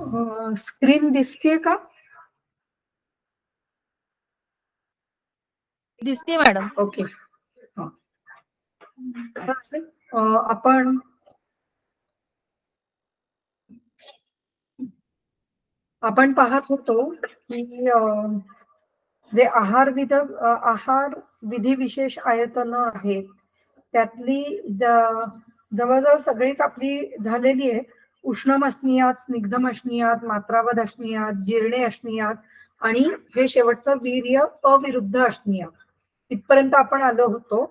Screen दिसतेय का? दिसते मॅडम. ओके. आपण पाहत होतो की जे आहार विधी विशेष आयतनं आहेत त्यातली जवळजवळ सगळीच आपली झालेली आहे. उष्णम असणीयात, स्निग्धम असणीयात, मात्रावध असणीयात, जीर्णे असणीयात आणि हे शेवटचं वीर्य अविरुद्ध असणीयात इथपर्यंत आपण आलो होतो.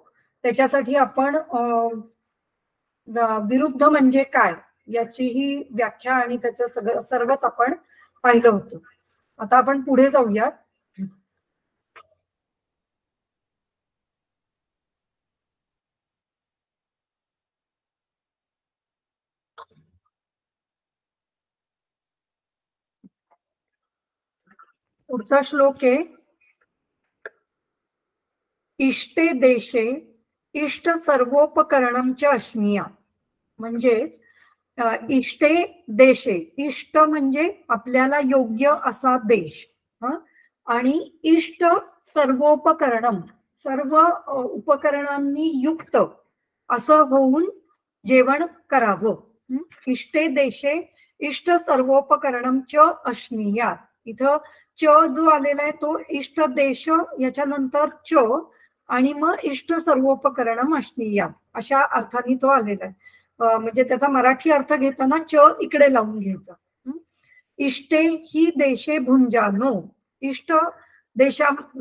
त्याच्यासाठी आपण विरुद्ध म्हणजे काय याचीही व्याख्या आणि त्याचं सर्वच आपण पाहिलं होतं. आता आपण पुढे जाऊयात. पुढचा श्लोक आहे, इष्टे देशे इष्ट सर्वोपकरणमच्या असणीया. म्हणजेच इष्टे देशे, इष्ट म्हणजे आपल्याला योग्य असा देश, आणि इष्ट सर्वोपकरणम, सर्व उपकरणांनी युक्त असं होऊन जेवण करावं. इष्टे देशे इष्ट सर्वोपकरणम च असणीयात. इथं च जो आलेला आहे तो इष्ट देश, याच्यानंतर च आणि मग इष्ट सर्वोपकरणम असणीयात अशा अर्थाने तो आलेला आहे. म्हणजे त्याचा मराठी अर्थ घेताना च इकडे लावून घ्यायचा. इष्टे ही देशे भुंजानो, इष्ट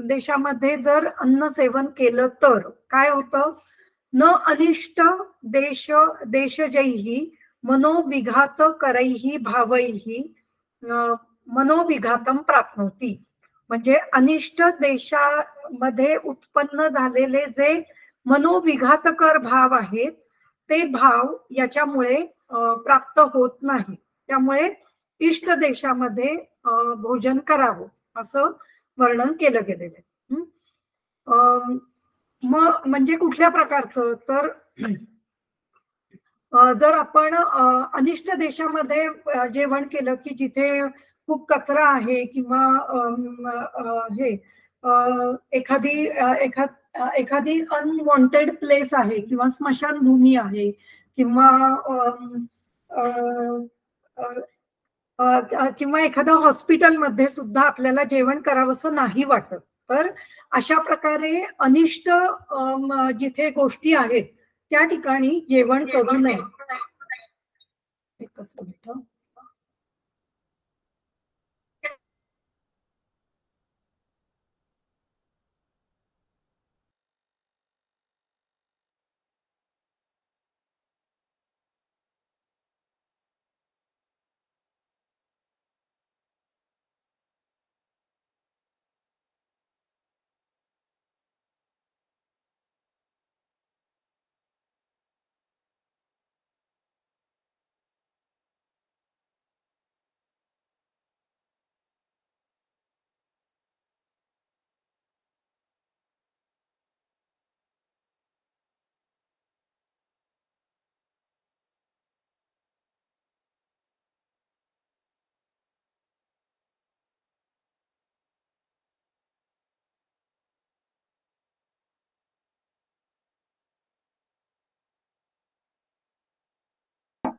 देशामध्ये जर अन्न सेवन केलं तर काय होतं, न अनिष्ट देशजैहि मनोविघात करैहि भावैहि मनोविघातम प्राप्नोति. म्हणजे अनिष्ट देशामध्ये उत्पन्न झालेले जे मनोविघातकर भाव आहेत ते भाव याच्यामुळे प्राप्त होत नाही. त्यामुळे इष्ट देशामध्ये भोजन करावं असं वर्णन केलं गेलेलं आहे. मग म्हणजे कुठल्या प्रकारचं, तर जर आपण अनिष्ट देशामध्ये जेवण केलं की जिथे खूप कचरा आहे किंवा एखादी अनवॉन्टेड प्लेस आहे किंवा स्मशानभूमी आहे किंवा किंवा एखाद्या हॉस्पिटलमध्ये सुद्धा आपल्याला जेवण करावंसं नाही वाटत, तर अशा प्रकारे अनिष्ट जिथे गोष्टी आहेत त्या ठिकाणी जेवण करू नये. एकच मिनिट.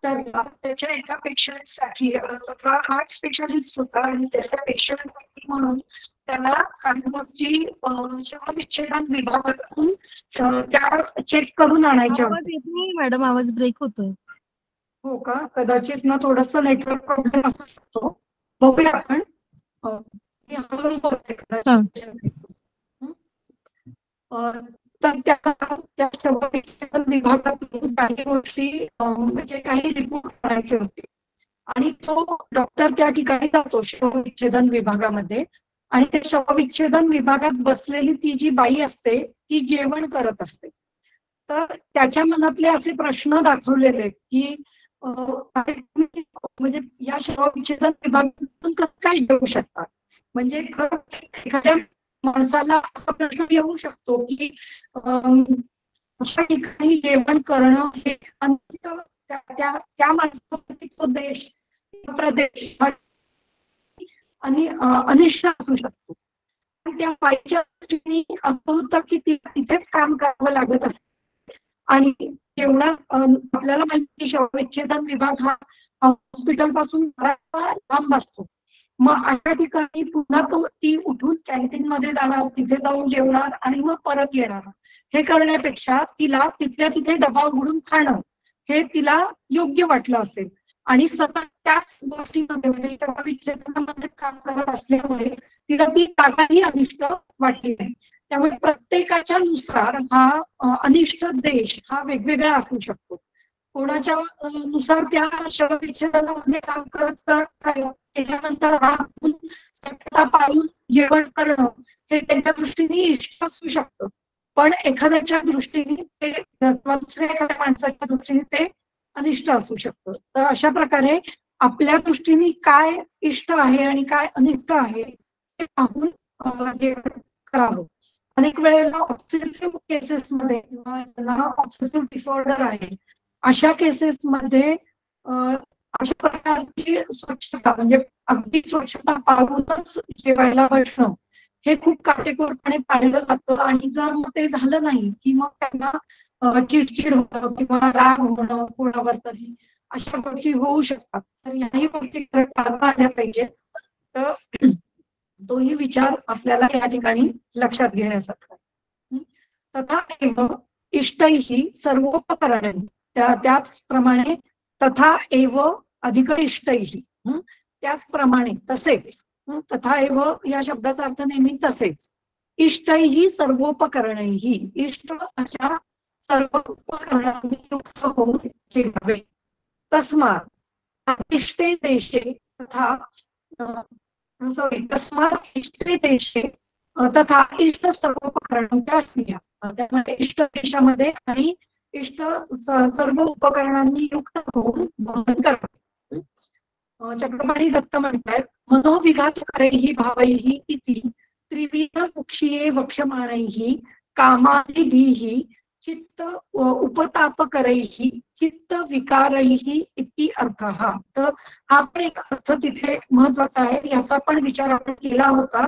त्याच्या एका पेशंटसाठी हार्ट स्पेशालिस्ट होता आणि त्याच्या पेशंटसाठी म्हणून त्याला काही गोष्टी विच्छेदन विभागातून त्या चेक करून आणायच्या. मॅडम आवाज ब्रेक होतोय. हो का, कदाचित ना थोडस नेटवर्क प्रॉब्लेम असू शकतो. बघूया आपण. तर त्या सर्व विभागातून काही गोष्टी म्हणजे काही रिपोर्ट करायचे होते आणि तो डॉक्टर त्या ठिकाणी जातो शवविच्छेदन विभागामध्ये आणि त्या शवविच्छेदन विभागात बसलेली ती जी बाई असते ती जेवण करत असते. तर त्याच्या मनातले असे प्रश्न दाखवलेले की म्हणजे या शवविच्छेदन विभागातून कसं काय जेवू शकतात. म्हणजे एखाद्या माणसाला असा प्रश्न येऊ शकतो की अशा ठिकाणी जेवण करणं हे त्या माणसासाठी तो देश प्रदेश आणि अनिष्ट असू शकतो. त्या बाईच्या दृष्टीने असं होतं की तिथेच काम करावं लागत असतं आणि जेवणात आपल्याला माहिती शवविच्छेदन विभाग हा हॉस्पिटल पासून लांब असतो. मग अशा ठिकाणी पुन्हा ती उठून कॅन्टीन मध्ये जाणार, तिथे जाऊन जेवणार आणि मग परत येणार. हे करण्यापेक्षा तिला तिथल्या तिथे डबा उघडून खाणं हे तिला योग्य वाटलं असेल आणि सतत त्याच गोष्टीमध्ये म्हणजे शवविच्छेदनामध्ये काम करत असल्यामुळे तिला ती जागाही अनिष्ट वाटली नाही. त्यामुळे प्रत्येकाच्या नुसार हा अनिष्ट देश हा वेगवेगळा असू शकतो. कोणाच्या नुसार त्या शवविच्छेदनामध्ये काम करत त्याच्यानंतर स्वच्छता पाळून जेवण करणं हे त्यांच्या दृष्टीने इष्ट असू शकतं. पण एखाद्याच्या दृष्टीने ते किंवा दुसऱ्या एखाद्या माणसाच्या दृष्टीने ते अनिष्ट असू शकतं. तर अशा प्रकारे आपल्या दृष्टीने काय इष्ट आहे आणि काय अनिष्ट आहे हे पाहून जेवण करावं. अनेक वेळेला ऑब्सेसिव्ह केसेसमध्ये किंवा ज्यांना ऑब्सेसिव्ह डिसऑर्डर आहे अशा केसेसमध्ये अशा प्रकारची स्वच्छता म्हणजे अगदी स्वच्छता पाळूनच जेवायला बसणं हे खूप काटेकोरपणे पाळलं जातं. आणि जर मग ते झालं नाही की मग त्यांना चिडचिड होणं किंवा राग होणं कोणावर तरी अशा गोष्टी होऊ शकतात. तर याही गोष्टी टाळता आल्या पाहिजेत. तर तोही विचार आपल्याला या ठिकाणी लक्षात घेण्यासारखा. तथा एव इष्टैहि सर्वोपकरणैः, त्याचप्रमाणे तथा एव अधिक इष्टैहि, त्याचप्रमाणे तसेच, तथा एव या शब्दाचा अर्थ नेहमी तसेच, इष्टैहि सर्वोपकरणैहि, इष्ट अशा सर्व उपकरणांनी युक्त होऊन जेवावे. तस्मात् इष्टे देशे तथा तस्मात् इष्टे देशे तथा इष्ट सर्वोपकरणांच्या असल्या, त्यामुळे इष्ट देशामध्ये आणि इष्ट सर्व उपकरणांनी युक्त होऊन भोजन करावे. चक्रपाणी दत्त म्हणतात, मनोविघात करैहि भावैहि इति त्रिविध कुक्षिये वक्ष्यमाणैहि कामादिभिः चित्त उपतापकरैहि चित्त विकारैहि इति अर्थः. तर हा पण एक अर्थ तिथे महत्वाचा आहे, याचा पण विचार आपण केला होता.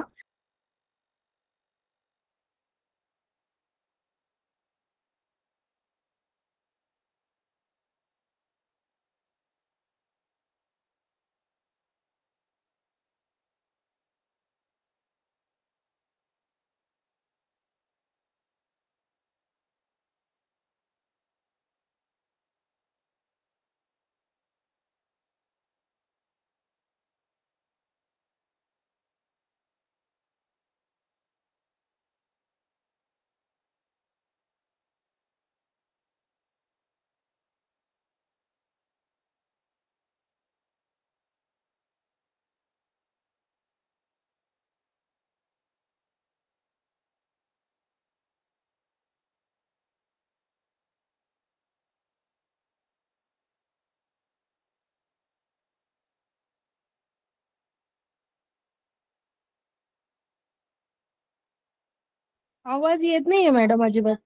आवाज येत नाहीये मॅडम अजिबात.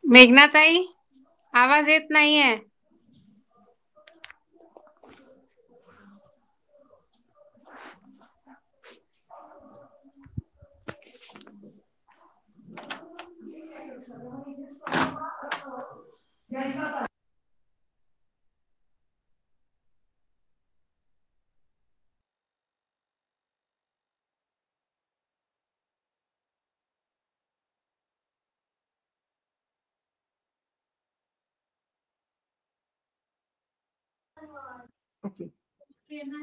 मेघनाताई, आवाज येत नाहीये.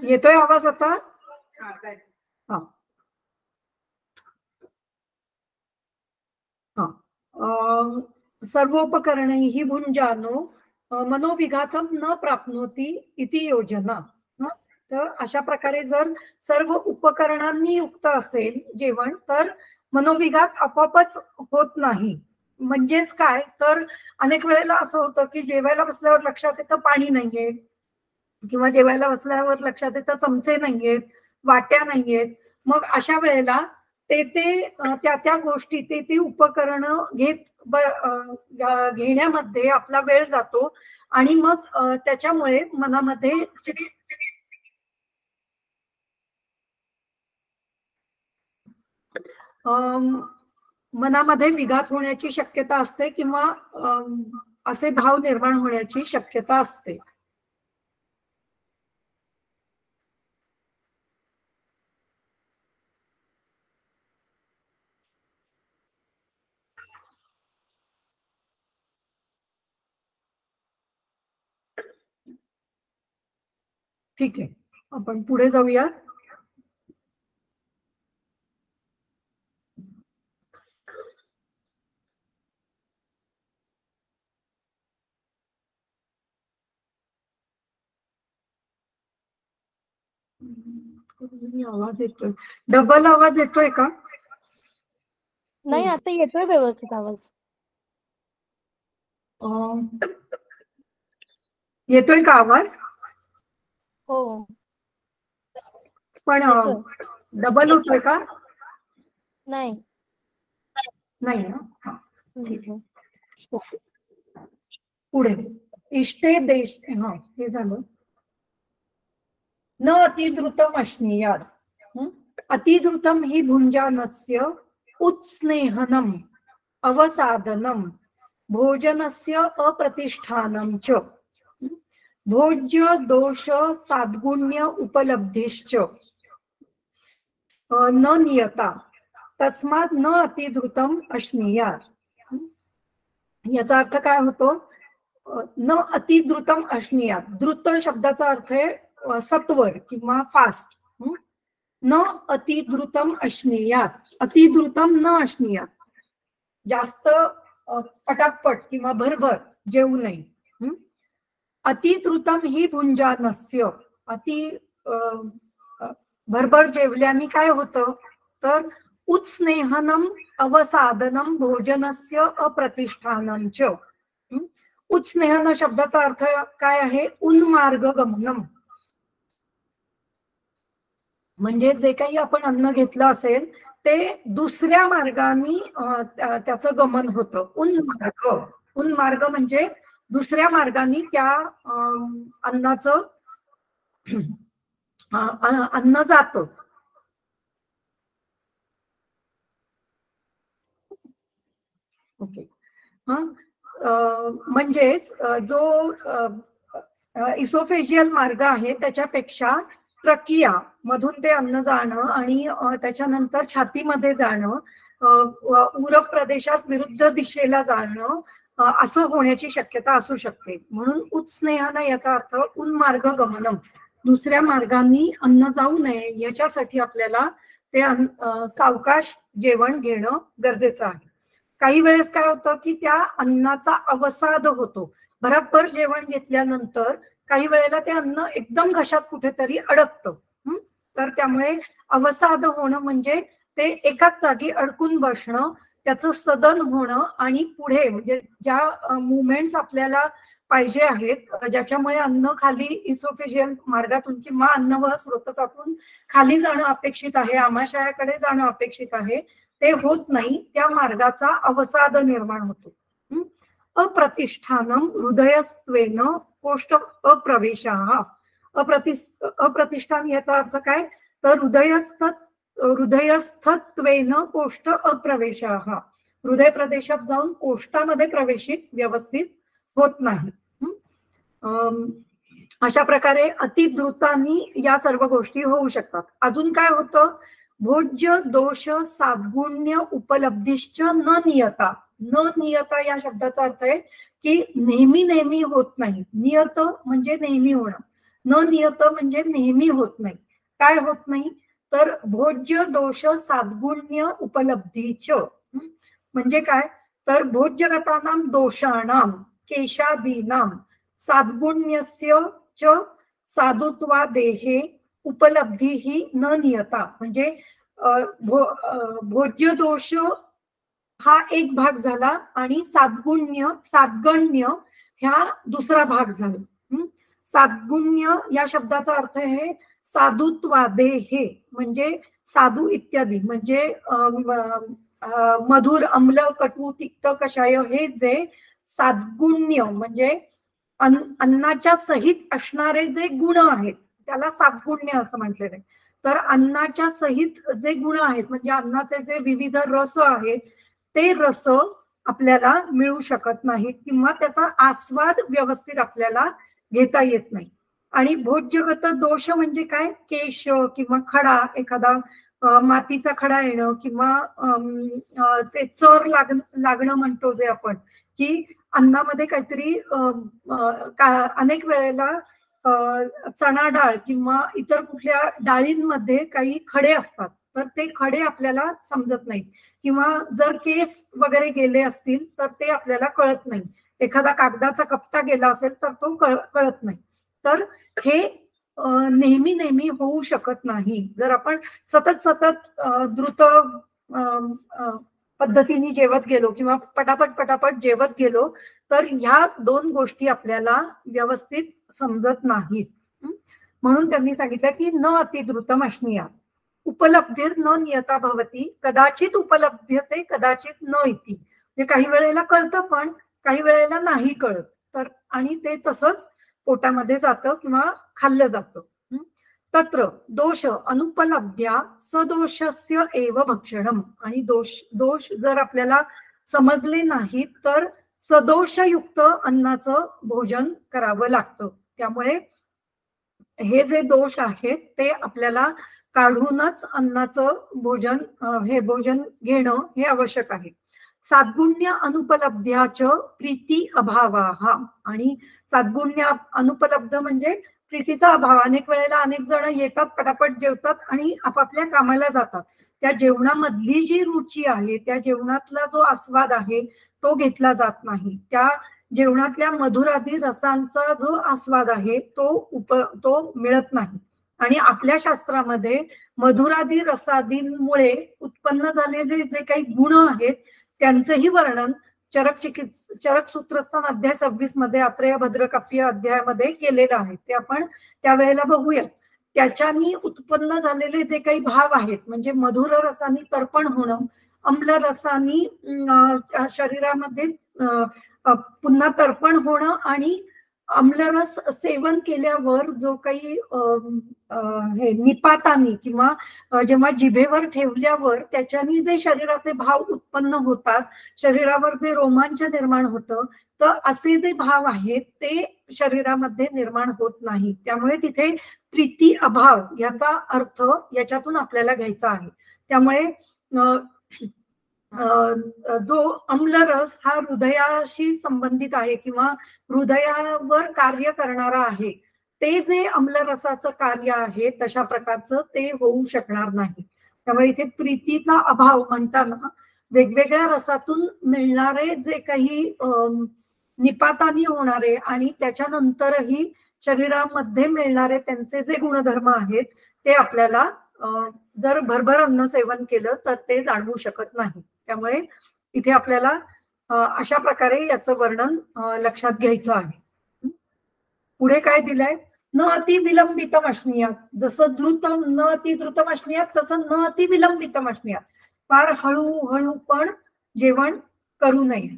येतोय आवाज आता? हा सर्वोपकरणैः भुञ्जानो मनोविघातं न प्राप्नोति इति योजना. तर अशा प्रकारे जर सर्व उपकरणांनी युक्त असेल जेवण तर मनोविघात आपोआपच होत नाही. म्हणजेच काय तर अनेक वेळेला असं होतं की जेवायला बसल्यावर लक्षात येतं पाणी नाहीये किंवा जेवायला बसल्यावर लक्षात येतं चमचे नाहीयेत, वाट्या नाहीयेत. मग अशा वेळेला त्या त्या गोष्टी ते उपकरणं घेण्यामध्ये आपला वेळ जातो आणि मग त्याच्यामुळे मनामध्ये मनामध्ये विघात होण्याची शक्यता असते किंवा असे भाव निर्माण होण्याची शक्यता असते. ठीक आहे, आपण पुढे जाऊयात. आवाज येतोय, डबल आवाज येतोय का? नाही, आता येतोय व्यवस्थित आवाज. येतोय का आवाज? हो, पण डबल होतोय का? नाही नाही ना, ठीक आहे. पुढे इष्टे देश, हा हे झालं. न अतिद्रुतम अश्नीयात्, अतिद्रुतम ही भुंजानस्य उत्स्नेहनम अवसादनम भोजनस्य अप्रतिष्ठानम च भोज्य दोष साद्गुण्य उपलब्धिश्च न नियता तस्मात् न अतिद्रुतम अश्नीयात्. याचा अर्थ काय होतो? न अतिद्रुतम अश्नीयात्, द्रुत शब्दाचा अर्थ आहे सत्वर किंवा फास्ट. न अतिद्रुतम अश्नीयात्, अतिद्रुतम न अश्नीयात्, जास्त पटापट किंवा भरभर जेवू नये. अतिद्रुतम ही भुंजानस्य, अति भरभर जेवल्याने काय होतं तर उत्स्नेहनम अवसादनम भोजनस्य अप्रतिष्ठानम च. उत्स्नेहन शब्दाचा अर्थ काय आहे? उन्मार्ग गमनम, म्हणजे जे काही आपण अन्न घेतलं असेल ते दुसऱ्या मार्गाने त्याचं गमन होतं. उन्मार्ग म्हणजे दुसऱ्या मार्गाने त्या अन्नाचं अन्न जातं. ओके, म्हणजेच जो इसोफेजियल मार्ग आहे त्याच्यापेक्षा ट्रकिया मधून ते अन्न जाणं आणि त्याच्यानंतर छातीमध्ये जाणं, उरक प्रदेशात विरुद्ध दिशेला जाणं, असं होण्याची शक्यता असू शकते. म्हणून उत्स्नेहानं याचा अर्थ उन्मार्ग गमनम, दुसऱ्या मार्गाने अन्न जाऊ नये याच्यासाठी आपल्याला ते सावकाश जेवण घेणं गरजेचं आहे. काही वेळेस काय होतं की त्या अन्नाचा अवसाद होतो. भरभर जेवण घेतल्यानंतर काही वेळेला ते अन्न एकदम घशात कुठेतरी अडकतं. तर त्यामुळे अवसाद होणं म्हणजे ते एकाच जागी अडकून बसणं, त्याचं सदन होणं आणि पुढे म्हणजे ज्या मुवमेंट्स आपल्याला पाहिजे आहेत, ज्याच्यामुळे अन्न खाली इसोफेजियल मार्गातून किंवा अन्नवह स्रोतसातून खाली जाणं अपेक्षित आहे, आमाशयाकडे जाणं अपेक्षित आहे, ते होत नाही. त्या मार्गाचा अवसाद निर्माण होतो. अप्रतिष्ठानम हृदयस्त्वेन कोष्ठ अप्रवेशः, अप्रतिष्ठान याचा अर्थ काय तर हृदयस्थत्वेन कोष्ठ अप्रवेशः, हृदय प्रदेशात जाऊन कोष्ठामध्ये प्रवेशित व्यवस्थित होत नाही. अशा प्रकारे अतिद्रुतांनी या सर्व गोष्टी होऊ शकतात. अजून काय होतं? भोज्य दोष साद्गुण्य उपलब्धिश्च न नियता. न नियता या शब्दाचा अर्थ आहे की नेहमी नेहमी होत नाही. नियत म्हणजे नेहमी होणं, न नियत म्हणजे नेहमी होत नाही. काय होत नाही तर भोज्य दोष साद्गुण्य उपलब्धीच, म्हणजे काय तर भोज्यगतानां दोषाणां केशादीनां साद्गुण्यस्य च साधुत्वादेहे उपलब्धी ही न नियता. म्हणजे भोज्य दोष हा एक भाग झाला आणि साद्गण्य ह्या दुसरा भाग झाला. साद्गुण्य या शब्दाचा अर्थ आहे साधुत्वादेहे, म्हणजे साधू इत्यादी म्हणजे मधुर, अम्ल, कटू, तिक्त, कषाय हे जे सातगुण्य म्हणजे अन्नाच्या सहित असणारे जे गुण आहेत त्याला सातगुण्य असं म्हटलेलं आहे. तर अन्नाच्या सहित जे गुण आहेत म्हणजे अन्नाचे जे विविध रस आहेत ते रस आपल्याला मिळू शकत नाहीत किंवा त्याचा आस्वाद व्यवस्थित आपल्याला घेता येत नाही. आणि भोज्यगत दोष म्हणजे काय? केश किंवा खडा, एखादा मातीचा खडा येणं किंवा ते चर लागणं म्हणतो जे आपण, की अन्नामध्ये काहीतरी अनेक वेळेला चणा डाळ किंवा इतर कुठल्या डाळींमध्ये काही खडे असतात तर ते खडे आपल्याला समजत नाहीत किंवा जर केस वगैरे गेले असतील तर ते आपल्याला कळत नाही. एखादा कागदाचा कप्पा गेला असेल तर तो कळत नाही. तर हे नेहमी नेहमी होऊ शकत नाही. जर आपण सतत द्रुत पद्धतीने जेवत गेलो किंवा पटापट जेवत गेलो तर ह्या दोन गोष्टी आपल्याला व्यवस्थित समजत नाहीत. म्हणून त्यांनी सांगितलं की न अतिद्रुतम अश्नीया उपलब्धीर न नियता भवती कदाचित उपलब्धते कदाचित न इति. म्हणजे काही वेळेला कळतं पण काही वेळेला नाही कळत. तर आणि ते तसंच पोटामध्ये जातं किंवा खाल्लं जातं. तत्र दोष अनुपलब्ध्या सदोषस्य एव भक्षणम. आणि दोष जर आपल्याला समजले नाहीत तर सदोषयुक्त अन्नाचं भोजन करावं लागतं. त्यामुळे हे जे दोष आहेत ते आपल्याला काढूनच अन्नाचं भोजन घेणं हे आवश्यक आहे. साद्गुण्य अनुपलब्ध्याच प्रीती अभावाः. आणि साद्गुण्य अनुपलब्ध म्हणजे प्रीतीचा अभाव. अनेक वेळेला अनेक जण येतात, पटापट जेवतात आणि आपापल्या कामाला जातात. त्या जेवणामधली जी रुची आहे, त्या जेवणातला जो आस्वाद आहे तो घेतला जात नाही. त्या जेवणातल्या मधुरादी रसांचा जो आस्वाद आहे तो मिळत नाही. आणि आपल्या शास्त्रामध्ये मधुरादी रसादींमुळे उत्पन्न झालेले जे काही गुण आहेत त्यांचेही वर्णन चरक सूत्रस्थान अध्याय 26 मध्ये अत्रेय भद्रकाप्य अध्यायामध्ये केलेलं आहे. ते आपण त्यावेळेला बघूया. त्याच्यानी उत्पन्न झालेले जे काही भाव आहेत म्हणजे मधुर रसानी तर्पण होणं, अम्ल रसानी शरीरामध्ये पुन्हा तर्पण होणं आणि अम्लरस सेवन केल्यावर जो काही हे निपातानी किंवा जेव्हा जिभेवर ठेवल्यावर त्याच्यानी जे शरीराचे भाव उत्पन्न होतात, शरीरावर जे रोमांच निर्माण होतं, तर असे जे भाव आहेत ते शरीरामध्ये निर्माण होत नाही. त्यामुळे तिथे प्रीती अभाव याचा अर्थ याच्यातून आपल्याला घ्यायचा आहे. त्यामुळे जो अम्लरस हा हृदयाशी संबंधित आहे किंवा हृदयावर कार्य करणारा आहे, ते जे अम्लरसाचं कार्य आहे तशा प्रकारचं ते होऊ शकणार नाही. त्यामुळे इथे प्रीतीचा अभाव म्हणताना वेगवेगळ्या रसातून मिळणारे जे काही निपातानी होणारे आणि त्याच्यानंतरही शरीरामध्ये मिळणारे त्यांचे जे गुणधर्म आहेत ते आपल्याला जर भरभर अन्न सेवन केलं तर ते जाणवू शकत नाही. त्यामुळे इथे आपल्याला अशा प्रकारे याचं वर्णन लक्षात घ्यायचं आहे. पुढे काय दिलंय? न अति विलंबितम अश्नीयात. जसं द्रुतम न अति द्रुतम अश्नीयात तसं न अति विलंबितम अश्नीयात. फार हळूहळू पण जेवण करू नये.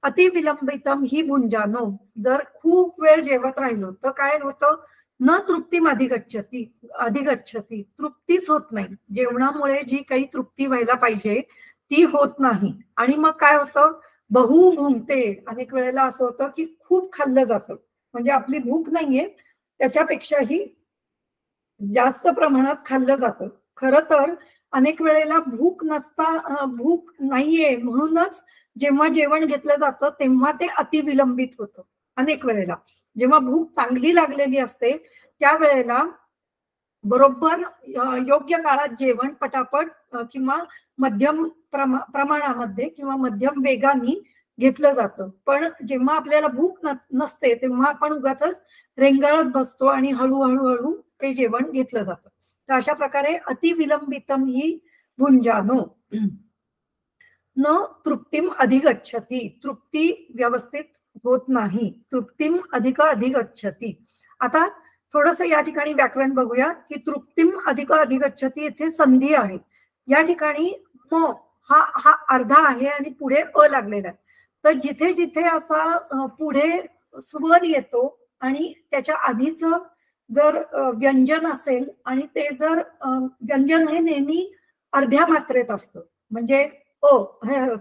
अति विलंबितम ही भुंजानो. जर खूप वेळ जेवत राहिलो तर काय होतं? न तृप्तीम अधिगच्छती. तृप्तीच होत नाही. जेवणामुळे जी काही तृप्ती व्हायला पाहिजे ती होत नाही. आणि मग काय होतं? बहु भुंगते. अनेक वेळेला असं होतं की खूप खाल्लं जातं, म्हणजे आपली भूक नाहीये त्याच्यापेक्षाही जास्त प्रमाणात खाल्लं जातं. खरं तर अनेक वेळेला भूक नाहीये म्हणूनच जेव्हा जेवण घेतलं जातं तेव्हा ते अतिविलंबित होतं. अनेक वेळेला जेव्हा भूक चांगली लागलेली असते त्यावेळेला बरोबर योग्य काळात जेवण पटापट किंवा मध्यम प्रमाणामध्ये किंवा मध्यम वेगाने घेतलं जातं. पण जेव्हा आपल्याला भूक नसते तेव्हा आपण उगाचच रेंगाळत बसतो आणि हळूहळू ते जेवण घेतलं जातं. तर अशा प्रकारे अतिविलंबितम ही भुंजानो. न तृप्तीम अधिगच्छती. तृप्ती व्यवस्थित होत नाही. तृप्तीम अधिगच्छती. आता थोडस या ठिकाणी व्याकरण बघूया की तृप्तिम अधिक अधिगच्छती येथे संधी आहे. या ठिकाणी म हा अर्धा आहे आणि पुढे अ लागलेला आहे. तर जिथे जिथे असा पुढे स्वर येतो आणि त्याच्या आधीच जर व्यंजन असेल आणि ते जर व्यंजन हे नेहमी अर्ध्या मात्रेत असतं, म्हणजे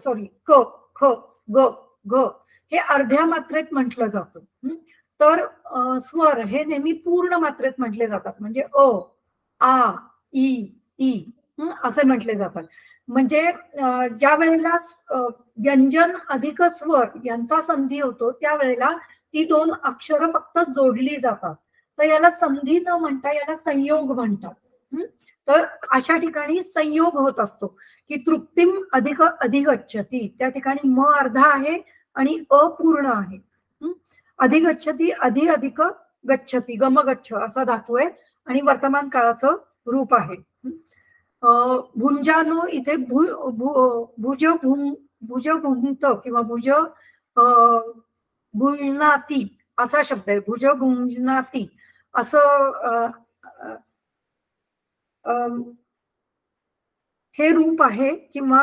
सॉरी क ख ग घ हे अर्ध्या मात्रेत म्हटलं जातं. तर स्वर हे नेहमी पूर्ण मात्रेत म्हटले जातात, म्हणजे अ आ ई असे म्हटले जातात. म्हणजे ज्या वेळेला व्यंजन अधिक स्वर यांचा संधी होतो त्यावेळेला ती दोन अक्षरं फक्त जोडली जातात. तर याला संधी न म्हणता याला संयोग म्हणतात. तर अशा ठिकाणी संयोग होत असतो की तृप्तिम अधिक अधिगच्छती, त्या ठिकाणी म अर्धा आहे आणि अपूर्ण आहे. अधिगच्छती अधि अधिक गच्छती, गमगच्छ असा धातू आहे आणि वर्तमान काळाचं रूप आहे. भुंजानो इथे भुज भुंत किंवा भुज भुंजनाती असा शब्द आहे. भुज भुंजनाती असं हे रूप आहे किंवा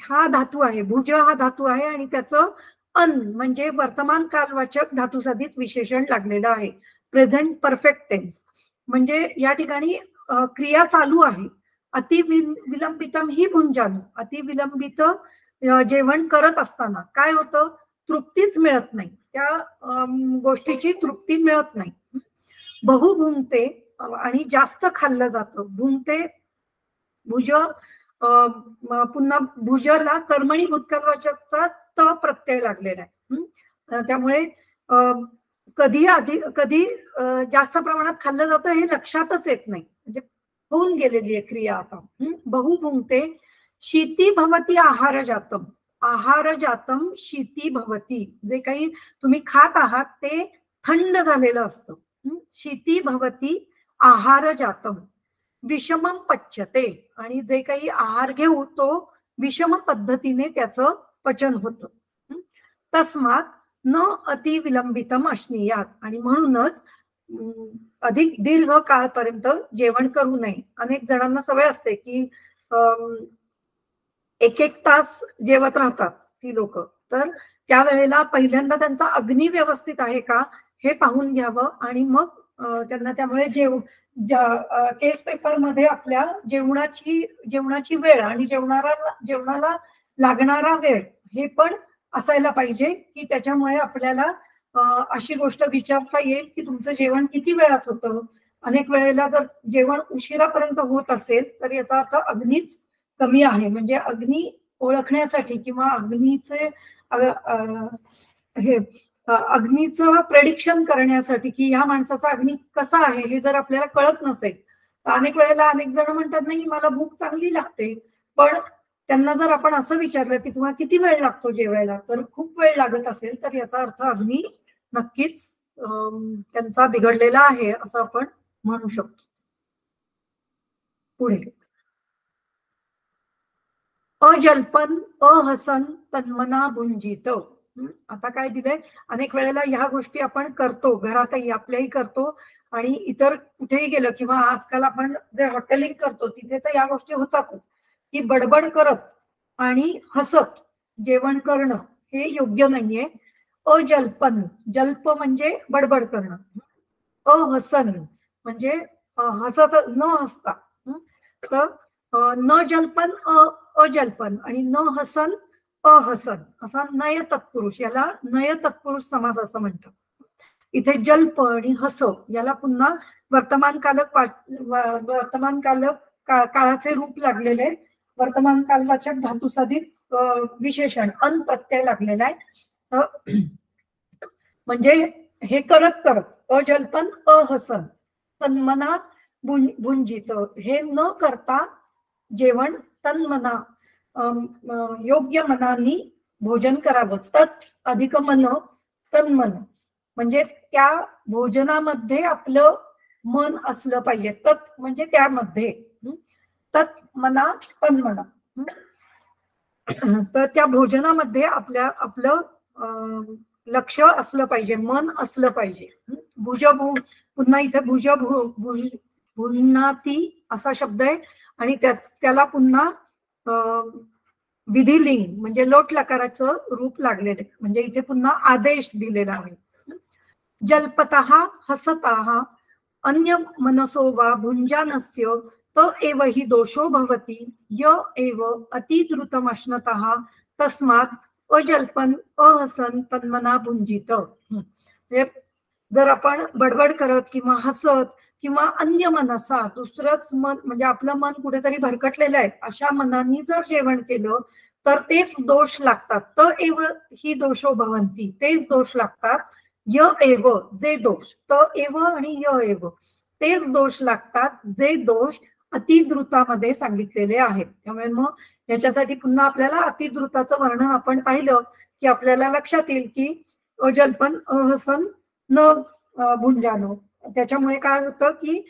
हा धातू आहे. भुज हा धातू आहे आणि त्याचं अन म्हणजे वर्तमान कालवाचक धातुसाधित विशेषण लागलेलं आहे. Present perfect tense. म्हणजे या ठिकाणी क्रिया चालू आहे. अति विलंबितम ही भुंजानो, अति विलंबित जेवण करत असताना काय होतं, तृप्तीच मिळत नाही, त्या गोष्टीची तृप्ती मिळत नाही. बहु भुंगते आणि जास्त खाल्लं जातं. भुंगते भुज पुन्हा भुजला कर्मणी भूतकालवाचकचा त प्रत्यय लागलेला आहे. त्यामुळे कधी जास्त प्रमाणात खाल्लं जातं हे लक्षातच येत नाही, म्हणजे होऊन गेलेली आहे क्रिया आता. बहु भुंगते शीती भवती आहार जातम, आहार जातम शीती भवती, जे काही तुम्ही खात आहात ते थंड झालेलं असतं. शीती भवती आहार जातम विषमम पच्यते, आणि जे काही आहार घेऊ तो विषम पद्धतीने त्याचं पचन होतं. तस्मात न अति विलंबितम अश्नीयात, आणि म्हणूनच अधिक दीर्घ काळपर्यंत जेवण करू नये. अनेक जणांना सवय असते की एक तास जेवत राहतात ती लोक, तर त्यावेळेला पहिल्यांदा त्यांचा अग्नी व्यवस्थित आहे का हे पाहून घ्यावं आणि मग त्यांना त्यामुळे केस पेपर मध्ये आपल्या जेवणाची वेळ आणि जेवणाला लागणारा वेळ हे पण असायला पाहिजे, की त्याच्यामुळे आपल्याला अशी गोष्ट विचारता येईल की तुमचं जेवण किती वेळात होतं. अनेक वेळेला जर जेवण उशिरापर्यंत होत असेल तर याचा अर्थ अग्नीच कमी आहे. म्हणजे अग्नी ओळखण्यासाठी किंवा अग्नीचं प्रेडिक्शन करण्यासाठी की ह्या माणसाचा अग्नी कसा आहे हे जर आपल्याला कळत नसेल तर अनेक वेळेला अनेक जण म्हणतात नाही मला भूक चांगली लागते, पण त्यांना जर आपण असं विचारलं की तुम्हाला किती वेळ लागतो जेवायला, तर खूप वेळ लागत असेल तर याचा अर्थ अग्नी नक्कीच त्यांचा बिघडलेला आहे असं आपण म्हणू शकतो. पुढे अजल्पन अहसन तन्मना भुंजित. आता काय दिलंय, अनेक वेळेला ह्या गोष्टी आपण करतो, घरातही आपल्याही करतो आणि इतर कुठेही गेलं किंवा आजकाल आपण जे हॉटेलिंग करतो तिथे तर या गोष्टी होतातच, की बडबड करत आणि हसत जेवण करणं हे योग्य नाहीये. अजल्पन, जल्प म्हणजे बडबड करणं, अहसन म्हणजे हसत न हसता. तर न जल्पन अजल्पन आणि न हसन अहसन असा नय तत्पुरुष, याला नय तत्पुरुष समास असं म्हणतात. इथे जल्प आणि हस याला पुन्हा वर्तमान काळाचे रूप लागलेले, वर्तमान कालवाचक धातुसाधित विशेषण अन प्रत्यय लागलेला आहे. म्हणजे हे करत करत अजल्पन अहसन तन्मना भुंजित, हे न करता जेवण तन्मना योग्य मनाने भोजन करावं. तत् अधिक मन तन्मन म्हणजे त्या भोजनामध्ये आपलं मन असलं पाहिजे. तत् म्हणजे त्यामध्ये, तत् मना तन्मना, तर त्या भोजनामध्ये आपलं लक्ष असलं पाहिजे, मन असलं पाहिजे. भुजभू पुन्हा इथे भुन्नाती असा शब्द आहे आणि त्याला पुन्हा विधिलिंग म्हणजे लोट लकाराचं रूप लागलेलं आहे. म्हणजे इथे पुन्हा आदेश दिलेला आहे. जल्पतः हसतः अन्य मनसो वा भुंजानस्य त एव हि दोषो भवति य एव अतिद्रुतमश्नतः तस्मात् अजल्पन अहसन तन्मना भुंजित. जर आपण बडबड करत किंवा हसत किंवा अन्य मनसा दुसरंच मन म्हणजे आपलं मन कुठेतरी भरकटलेलं आहे अशा मनाने जर जेवण केलं तर तेच दोष लागतात. त एव ही दोषो भवंती, तेच दोष लागतात. य एव जे दोष, त एव आणि य एव तेच दोष लागतात जे दोष अतिद्रुतामध्ये सांगितलेले आहेत. त्यामुळे मग याच्यासाठी पुन्हा आपल्याला अतिद्रुताचं वर्णन आपण पाहिलं की आपल्याला लक्षात येईल की अजल्पन अहसन न भुंजानो. त्याच्यामुळे काय होतं की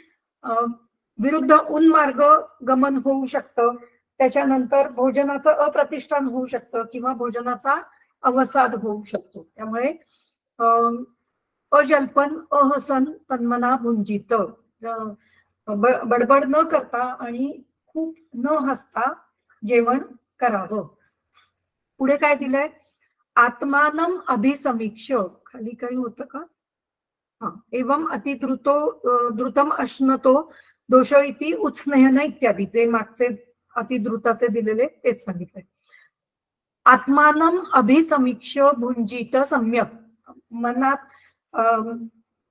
विरुद्ध उन्मार्ग गमन होऊ शकतं. त्याच्यानंतर भोजनाचं अप्रतिष्ठान होऊ शकतं किंवा भोजनाचा अवसाद होऊ शकतो. त्यामुळे अजल्पन अहसन तन्मना भुंजित, बडबड न करता आणि खूप न हसता जेवण करावं. पुढे काय दिलंय, आत्मानम अभिसमीक्ष, खाली काही होतं का, हा, एवं द्रुतम अश्नतो दोष इति उत्स्नेहन इत्यादी, जे मागचे अतिद्रुताचे दिलेले तेच सांगितले. आत्मानम अभिसमीक्ष भुंजित सम्यक, मनात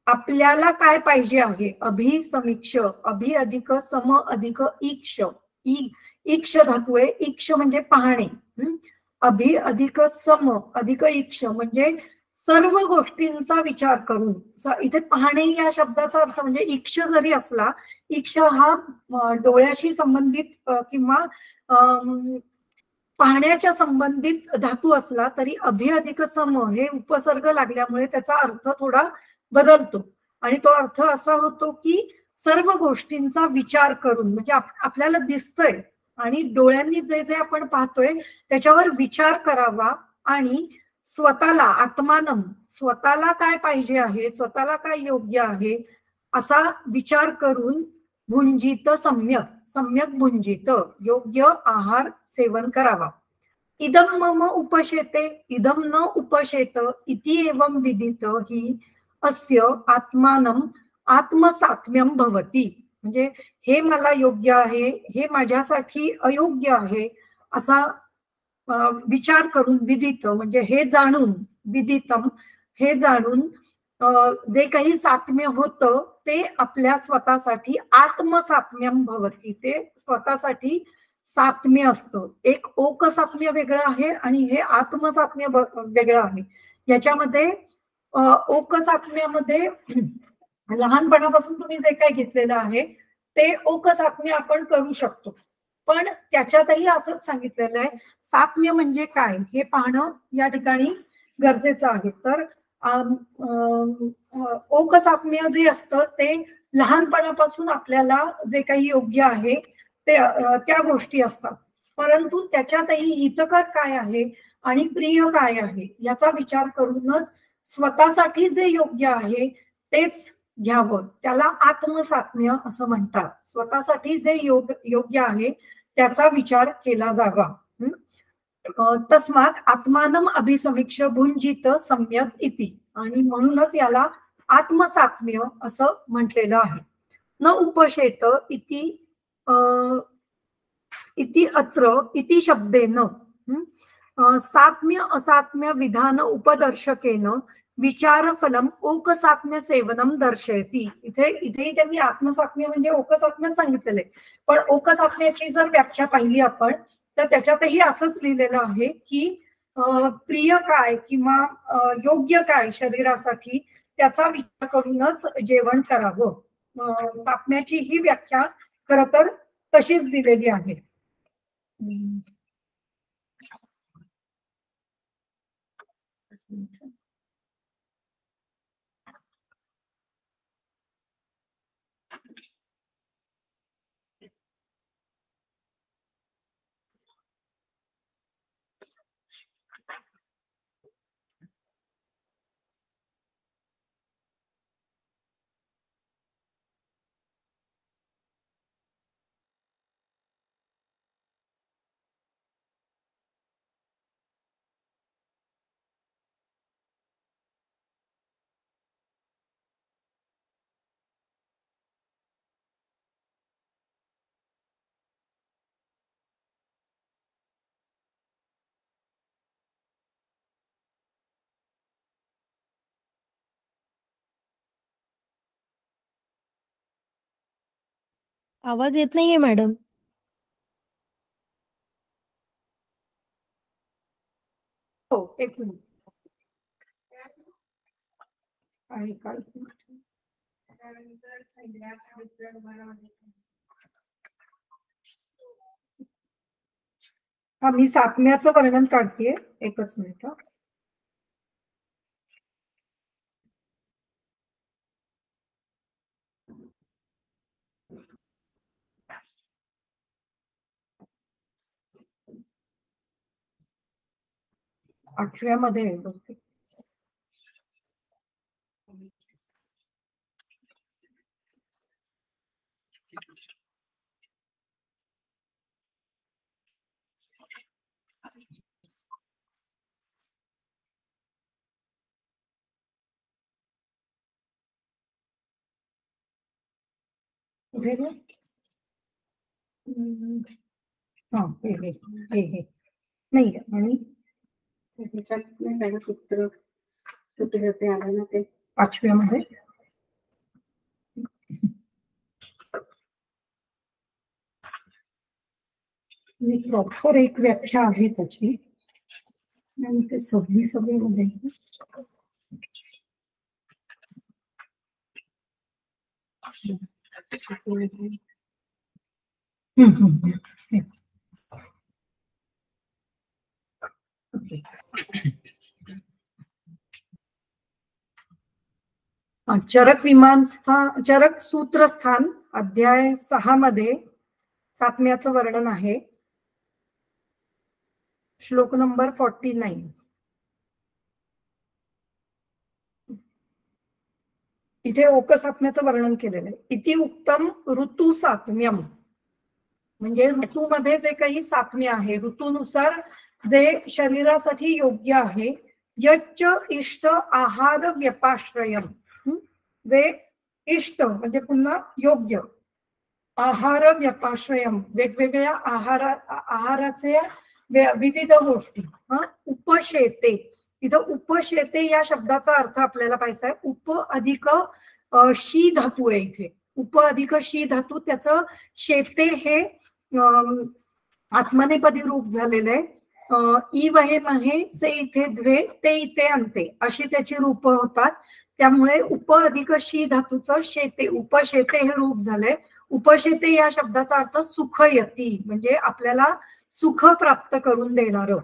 आपल्याला काय पाहिजे आहे. अभिसमीक्ष, अभि अधिक सम अधिक ईक्ष, ईक्ष धातू आहे. ईक्ष म्हणजे पाहणे. अभि अधिक सम अधिक ईक्ष म्हणजे सर्व गोष्टींचा विचार करून. इथे पाहणे या शब्दाचा अर्थ म्हणजे ईक्ष जरी असला, ईक्ष हा डोळ्याशी संबंधित किंवा पाहण्याच्या संबंधित धातू असला तरी अभि अधिक सम हे उपसर्ग लागल्यामुळे त्याचा अर्थ थोडा बदलतो आणि तो अर्थ असा होतो की सर्व गोष्टींचा विचार करून, म्हणजे आपल्याला दिसतंय आणि डोळ्यांनी जे जे आपण पाहतोय त्याच्यावर विचार करावा आणि स्वतःला आत्मानम, स्वतःला काय पाहिजे आहे, स्वतःला काय योग्य आहे असा विचार करून भुंजित सम्यक, सम्यक भुंजित योग्य आहार सेवन करावा. इदम मम उपशेते इदम न उपशेत इति एवं विदित ही अस्य आत्मानम आत्मसात्म्यम भवति. म्हणजे हे मला योग्य आहे, हे माझ्यासाठी अयोग्य आहे असा विचार करून, विदित म्हणजे हे जाणून, विदितम हे जाणून जे काही सात्म्य होतं ते आपल्या स्वतःसाठी आत्मसात्म्यम भवति, ते स्वतःसाठी सात्म्य असतं. एक ओक सात्म्य वेगळं आहे आणि हे आत्मसात्म्य वेगळं आहे. याच्यामध्ये ओक सात्म्यामध्ये लहानपणापासून तुम्ही जे काही घेतलेलं आहे ते ओक सात्म्य आपण करू शकतो, पण त्याच्यातही असंच सांगितलेलं आहे सात्म्य म्हणजे काय हे पाहणं या ठिकाणी गरजेचं आहे. तर ओक सात्म्य जे असतं ते लहानपणापासून आपल्याला जे काही योग्य आहे ते त्या गोष्टी असतात, परंतु त्याच्यातही हितकर काय आहे आणि प्रिय काय आहे याचा विचार करूनच स्वतःसाठी जे योग्य आहे तेच घ्यावं. त्याला आत्मसात्म्य असं म्हणतात. स्वतःसाठी जे योग्य आहे त्याचा विचार केला जावा. तस्मात आत्मानम अभिसमीक्ष भुंजित सम्यक इति, आणि म्हणूनच याला आत्मसात्म्य असं म्हटलेलं आहे. न उपशेत इति इति अत्र इति शब्देन सात्म्य असात्म्य विधान उपदर्शकेन विचारफलम ओकसात्म्य सेवनम दर्शयती. इथेही त्यांनी आत्मसात्म्य म्हणजे ओकसात्म्य सांगितलेले, पण ओकसात्म्याची जर व्याख्या पाहिली आपण तर त्याच्यातही असंच लिहिलेलं आहे की प्रिय काय किंवा योग्य काय शरीरासाठी त्याचा विचार करूनच जेवण करावं. सात्म्याची ही व्याख्या खरं तर तशीच दिलेली आहे. आवाज येत नाहीये मॅडम. हो, एक मिनिट. हा, मी सातम्याचं वर्णन काढतेय, एकच मिनिट. आठव्यामध्ये आहे बहुतेक. हा, हे नाही आणि त्याच्यात नाही सूत्र कुठे होते आलं ना ते पाचव्यामध्ये. प्रॉपर एक व्याख्या आहे त्याची आणि ते 26 मध्ये चरक सूत्रस्थान अध्याय 6 मध्ये सातम्याचं वर्णन आहे. श्लोक नंबर 49. इथे ओकसात्म्याचं वर्णन केलेलं आहे. इति उत्तम ऋतू सात्म्यम, म्हणजे ऋतूमध्ये जे काही सात्म्य आहे, ऋतूनुसार जे शरीरासाठी योग्य आहे. यच्च इष्ट आहार व्यपाश्रयम, जे इष्ट म्हणजे पुन्हा योग्य, आहार व्यपाश्रयम वेगवेगळ्या आहाराचे विविध गोष्टी. उपशेते, इथं उपशेते या शब्दाचा अर्थ आपल्याला पाहिजे आहे. उप अधिक शी धातू आहे इथे. उप अधिक शी धातू, त्याचं शेते हे आत्मनेपदी रूप झालेलं आहे. ई वहे महे से इथे द्वे ते इथे अंते अशी त्याची रूप होतात. त्यामुळे उप अधिक शी धातूचं शेते, उपशेते हे रूप झालंय. उपशेते या शब्दाचा अर्थ सुखयती, म्हणजे आपल्याला सुख प्राप्त करून देणारं.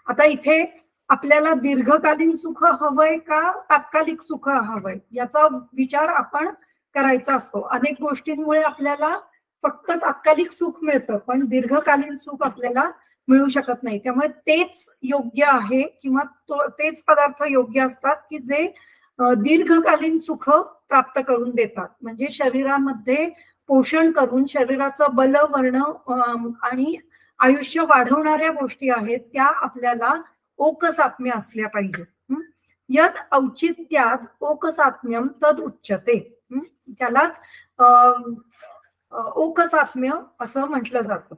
आता इथे आपल्याला दीर्घकालीन सुख हवंय का तात्कालिक सुख हवंय याचा विचार आपण करायचा असतो. अनेक गोष्टींमुळे आपल्याला फक्त तात्कालिक सुख मिळतं, पण दीर्घकालीन सुख आपल्याला मिळू शकत नाही. त्यामुळे तेच योग्य आहे किंवा तेच पदार्थ योग्य असतात की जे दीर्घकालीन सुख प्राप्त करून देतात. म्हणजे शरीरामध्ये पोषण करून शरीराचं बल वर्ण आणि आयुष्य वाढवणाऱ्या गोष्टी आहेत त्या आपल्याला ओकसात्म्य असल्या पाहिजे. यद औचित्यात ओकसात्म्यम तद उच्यते, त्यालाच ओकसात्म्य असं म्हटलं जातं.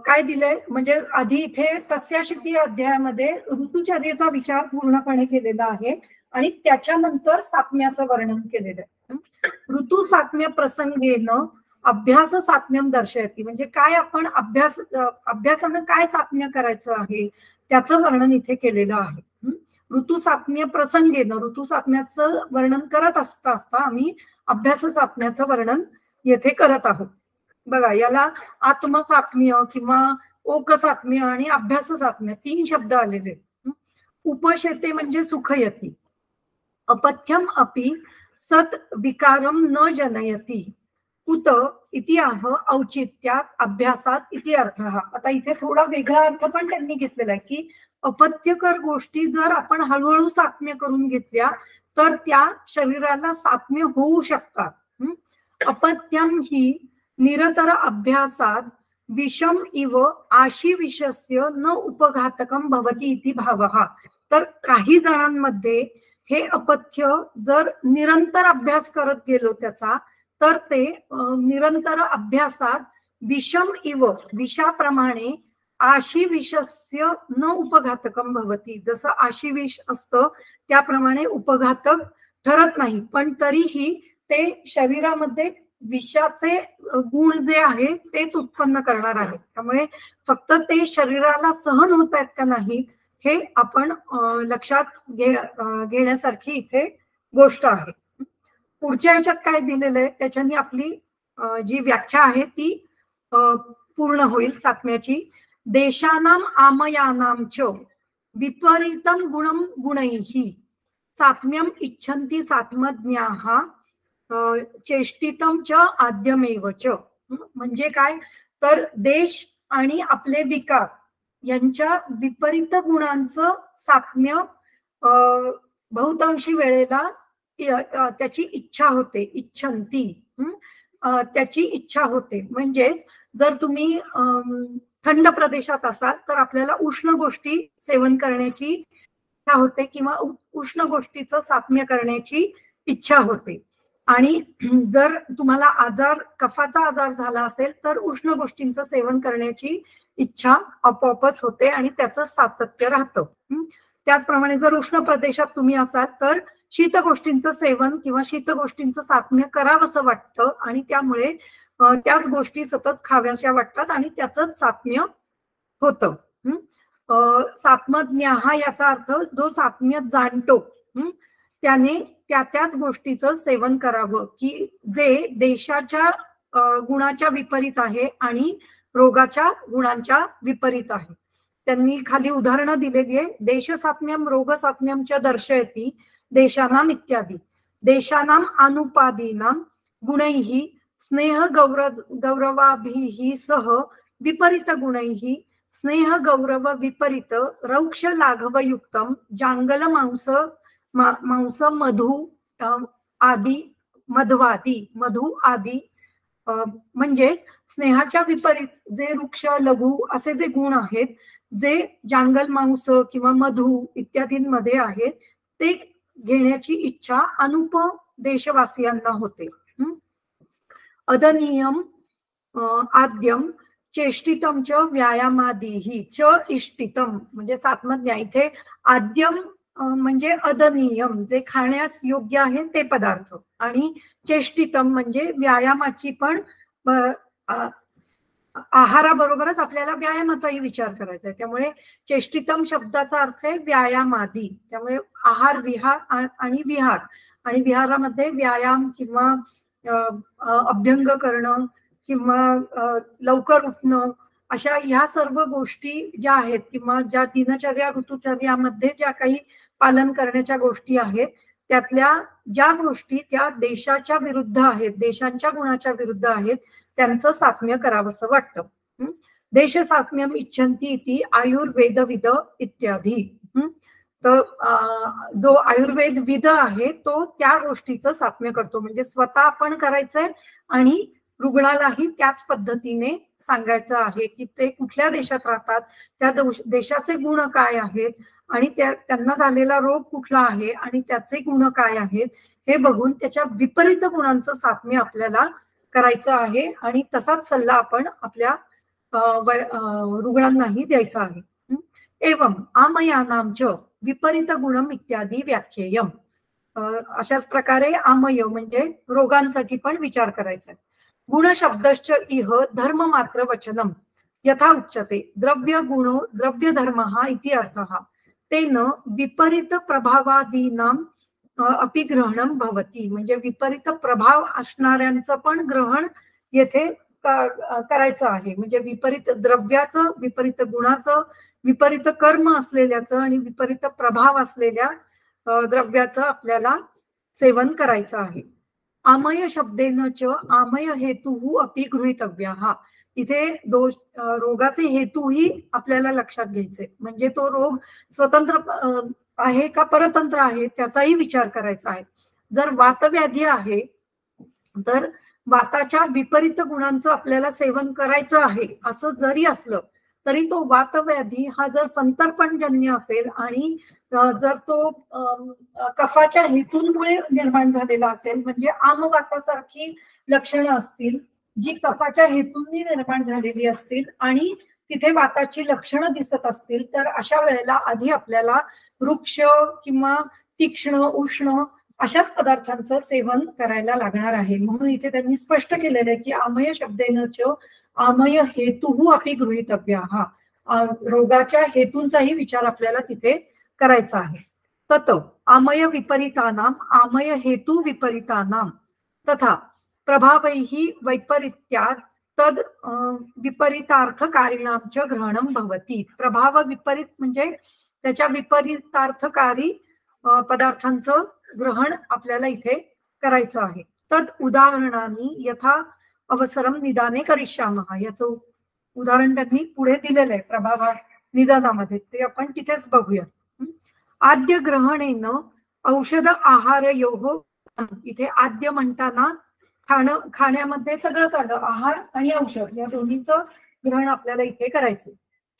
काय दिलंय म्हणजे आधी इथे तस्याशिती अध्यायामध्ये ऋतुचर्येचा विचार पूर्णपणे केलेला आहे आणि त्याच्यानंतर सात्म्याचं वर्णन केलेलं आहे. ऋतू सात्म्य प्रसंगेनं अभ्यास सात्म्यम दर्शयती, म्हणजे काय आपण अभ्यासानं काय सात्म्य करायचं आहे त्याचं वर्णन इथे केलेलं आहे. ऋतू सात्म्य प्रसंगेनं, ऋतू सात्म्याचं वर्णन करत असता आम्ही अभ्यास सात्म्याचं वर्णन येथे करत आहोत. बघा, याला आत्मसात्म्य किंवा ओकसात्म्य आणि अभ्यास सात्म्य 3 शब्द आलेले. उपशेते म्हणजे सुखयती, अपथ्यम अपि सत विकारम न जनयती, कुत इति आह औचित्यात अभ्यासात इति अर्थ. आता इथे थोडा वेगळा अर्थ पण त्यांनी घेतलेला आहे की अपथ्यकर गोष्टी जर आपण हळूहळू सात्म्य करून घेतल्या तर त्या शरीराला सात्म्य होऊ शकतात. अपथ्यम ही निरतर अभ्यासात विषम इव आशिविषस्य न उपघातकम भवती इति भावः. तर काही जणांमध्ये हे अपथ्य जर निरंतर अभ्यास करत गेलो त्याचा तर ते निरंतर अभ्यासात विषम इव विषाप्रमाणे आशिविषस्य न उपघातकम भवती, जसं आशिविष असतं त्याप्रमाणे उपघातक ठरत नाही, पण तरीही ते शरीरामध्ये विषाचे गुण जे आहे तेच उत्पन्न करणार आहे. त्यामुळे फक्त ते शरीराला सहन होत आहेत का नाही हे आपण लक्षात घेण्यासारखी इथे गोष्ट आहे. पुढच्या ह्याच्यात काय दिलेलं आहे त्याच्यानी आपली जी व्याख्या आहे ती पूर्ण होईल सातम्याची. देशानाम आमयानाम च विपरीतम गुणम गुणैहि सात्म्यम इच्छन्ति सात्मज्ञाः चेष्टितम च आद्यमेव च. म्हणजे काय तर देश आणि आपले विकार यांच्या विपरीत गुणांचं सात्म्य बहुतांशी वेळेला त्याची इच्छा होते, इच्छन्ति त्याची इच्छा होते. म्हणजेच जर तुम्ही थंड प्रदेशात असाल तर आपल्याला उष्ण गोष्टी सेवन करण्याची इच्छा होते किंवा उष्ण गोष्टीचं साम्य करण्याची इच्छा होते. आणि जर तुम्हाला कफाचा आजार झाला असेल तर उष्ण गोष्टींचं सेवन करण्याची इच्छा आपोआपच होते आणि त्याचं सातत्य राहतं. त्याचप्रमाणे जर उष्ण प्रदेशात तुम्ही असाल तर शीत गोष्टींचं सेवन किंवा शीत गोष्टींचं साम्य करावंसं वाटतं आणि त्यामुळे त्याच गोष्टी सतत खाव्याशा वाटतात आणि त्याचंच साम्य होतं. सात्मज्ञ हा याचा अर्थ जो साम्य जाणतो त्याने त्याच गोष्टीचं सेवन करावं की जे देशाच्या गुणाच्या विपरीत आहे आणि रोगाच्या गुणांच्या विपरीत आहे. त्यांनी खाली उदाहरणं दिलेली आहे. देश सात्म्यम रोग सात्म्यम च दर्शयति देशानाम इत्यादी. देशानाम अनुपादीनाम गुणैहि स्नेह गौरवाभिः सह विपरीत गुणैहि स्नेह गौरव विपरीत रौक्ष लाघव युक्तम जांगल मांस मधु आदी मधु आदी. म्हणजेच स्नेहाच्या विपरीत जे वृक्ष लघु असे जे गुण आहेत जे जांगल मांस किंवा मधु इत्यादींमध्ये आहेत ते घेण्याची इच्छा अनुप देशवासियांना होते. अदनीयम आद्यम चेष्टितम च व्यायामादिही च इष्टितम. म्हणजे सात्मज्ञ इथे आद्यम म्हणजे अदनीयम जे खाण्यास योग्य आहे ते पदार्थ आणि चेष्टितम म्हणजे व्यायामाची पण आहाराबरोबरच आपल्याला व्यायामाचाही विचार करायचा आहे. त्यामुळे चेष्टितम शब्दाचा अर्थ आहे व्यायामादी. त्यामुळे आहार विहार आणि विहार आणि विहारामध्ये व्यायाम किंवा अभ्यंग करणं किंवा लवकर उठणं अशा ह्या सर्व गोष्टी ज्या आहेत किंवा ज्या दिनचर्या ऋतुचर्यामध्ये ज्या काही पालन करण्याच्या गोष्टी आहेत त्यातल्या ज्या गोष्टी त्या देशाच्या विरुद्ध आहेत, देशांच्या गुणाच्या विरुद्ध आहेत त्यांचं साम्य करावंसं वाटतं. देश साम्यम इच्छन्ति इति आयुर्वेदविद इत्यादी. तर जो आयुर्वेद विद आहे तो त्या गोष्टीचं साम्य करतो. म्हणजे स्वतः आपण करायचंय आणि रुग्णालाही त्याच पद्धतीने सांगायचं आहे की ते कुठल्या देशात राहतात, त्या देशाचे गुण काय आहेत आणि त्यांना झालेला रोग कुठला आहे आणि त्याचे गुण काय आहेत हे बघून त्याच्या विपरीत गुणांचं साम्य आपल्याला करायचं आहे आणि तसाच सल्ला आपण आपल्या रुग्णांनाही द्यायचा आहे. एवं आमयानाम च विपरीत गुणम इत्यादी व्याख्येयम. अशाच प्रकारे आमय म्हणजे रोगांसाठी पण विचार करायचा आहे. गुण शब्दश्च इह धर्म मात्र वचनम यथा उच्यते द्रव्य गुणो द्रव्य धर्मः इति अर्थः तेन विपरीत प्रभावादीनाम अपि ग्रहणम भवति. म्हणजे विपरीत प्रभाव असणाऱ्यांचं पण ग्रहण येथे करायचं आहे. म्हणजे विपरीत द्रव्याचं, विपरीत गुणाचं, विपरीत कर्म असलेल्याचं आणि विपरीत प्रभाव असलेल्या द्रव्याचं आपल्याला सेवन करायचं आहे. आमय शब्देन च आमय हेतुः अपि गृहीतव्यः. इथे रोगाचे हेतूही आपल्याला लक्षात घ्यायचे. म्हणजे तो रोग स्वतंत्र आहे का परतंत्र आहे त्याचाही विचार करायचा आहे. जर वातव्याधी आहे तर वाताच्या विपरीत गुणांचं आपल्याला सेवन करायचं आहे असं जरी असलं तरी तो वातव्याधी हा जर संतर्पणजन्य असेल आणि जर तो कफाच्या हेतूंमुळे निर्माण झालेला असेल म्हणजे आमवातासारखी लक्षणं असतील जी कफाच्या हेतूंनी निर्माण झालेली असतील आणि तिथे वाताची लक्षणं दिसत असतील तर अशा वेळेला आधी आपल्याला वृक्ष किंवा तीक्ष्ण उष्ण अशाच पदार्थांचं सेवन करायला लागणार आहे. म्हणून इथे त्यांनी स्पष्ट केलेलं आहे की आमय शब्देन च आमय हेतुः अपि गृहीतव्य. रोगाच्या हेतूंचाही विचार आपल्याला तिथे करायचा आहे. तत आमय विपरीतानाम आमय हेतु विपरीतानाम तथा प्रभावैहि वैपरीत्यात् तद विपरीतार्थकारिणांच ग्रहणं भवति. प्रभाव विपरीत म्हणजे त्याच्या विपरीतार्थकारी पदार्थांचं ग्रहण आपल्याला इथे करायचं आहे. तद उदाहरणाने यथा अवसरम निदाने करिष्यामः. याचं उदाहरण त्यांनी पुढे दिलेलं आहे प्रभाव निदानामध्ये, ते आपण तिथेच बघूया. आद्य ग्रहणेन औषध आहारयोः. इथे आद्य म्हणताना खाण्यामध्ये सगळंच आलं, आहार आणि औषध या दोन्हीचं ग्रहण आपल्याला इथे करायचं.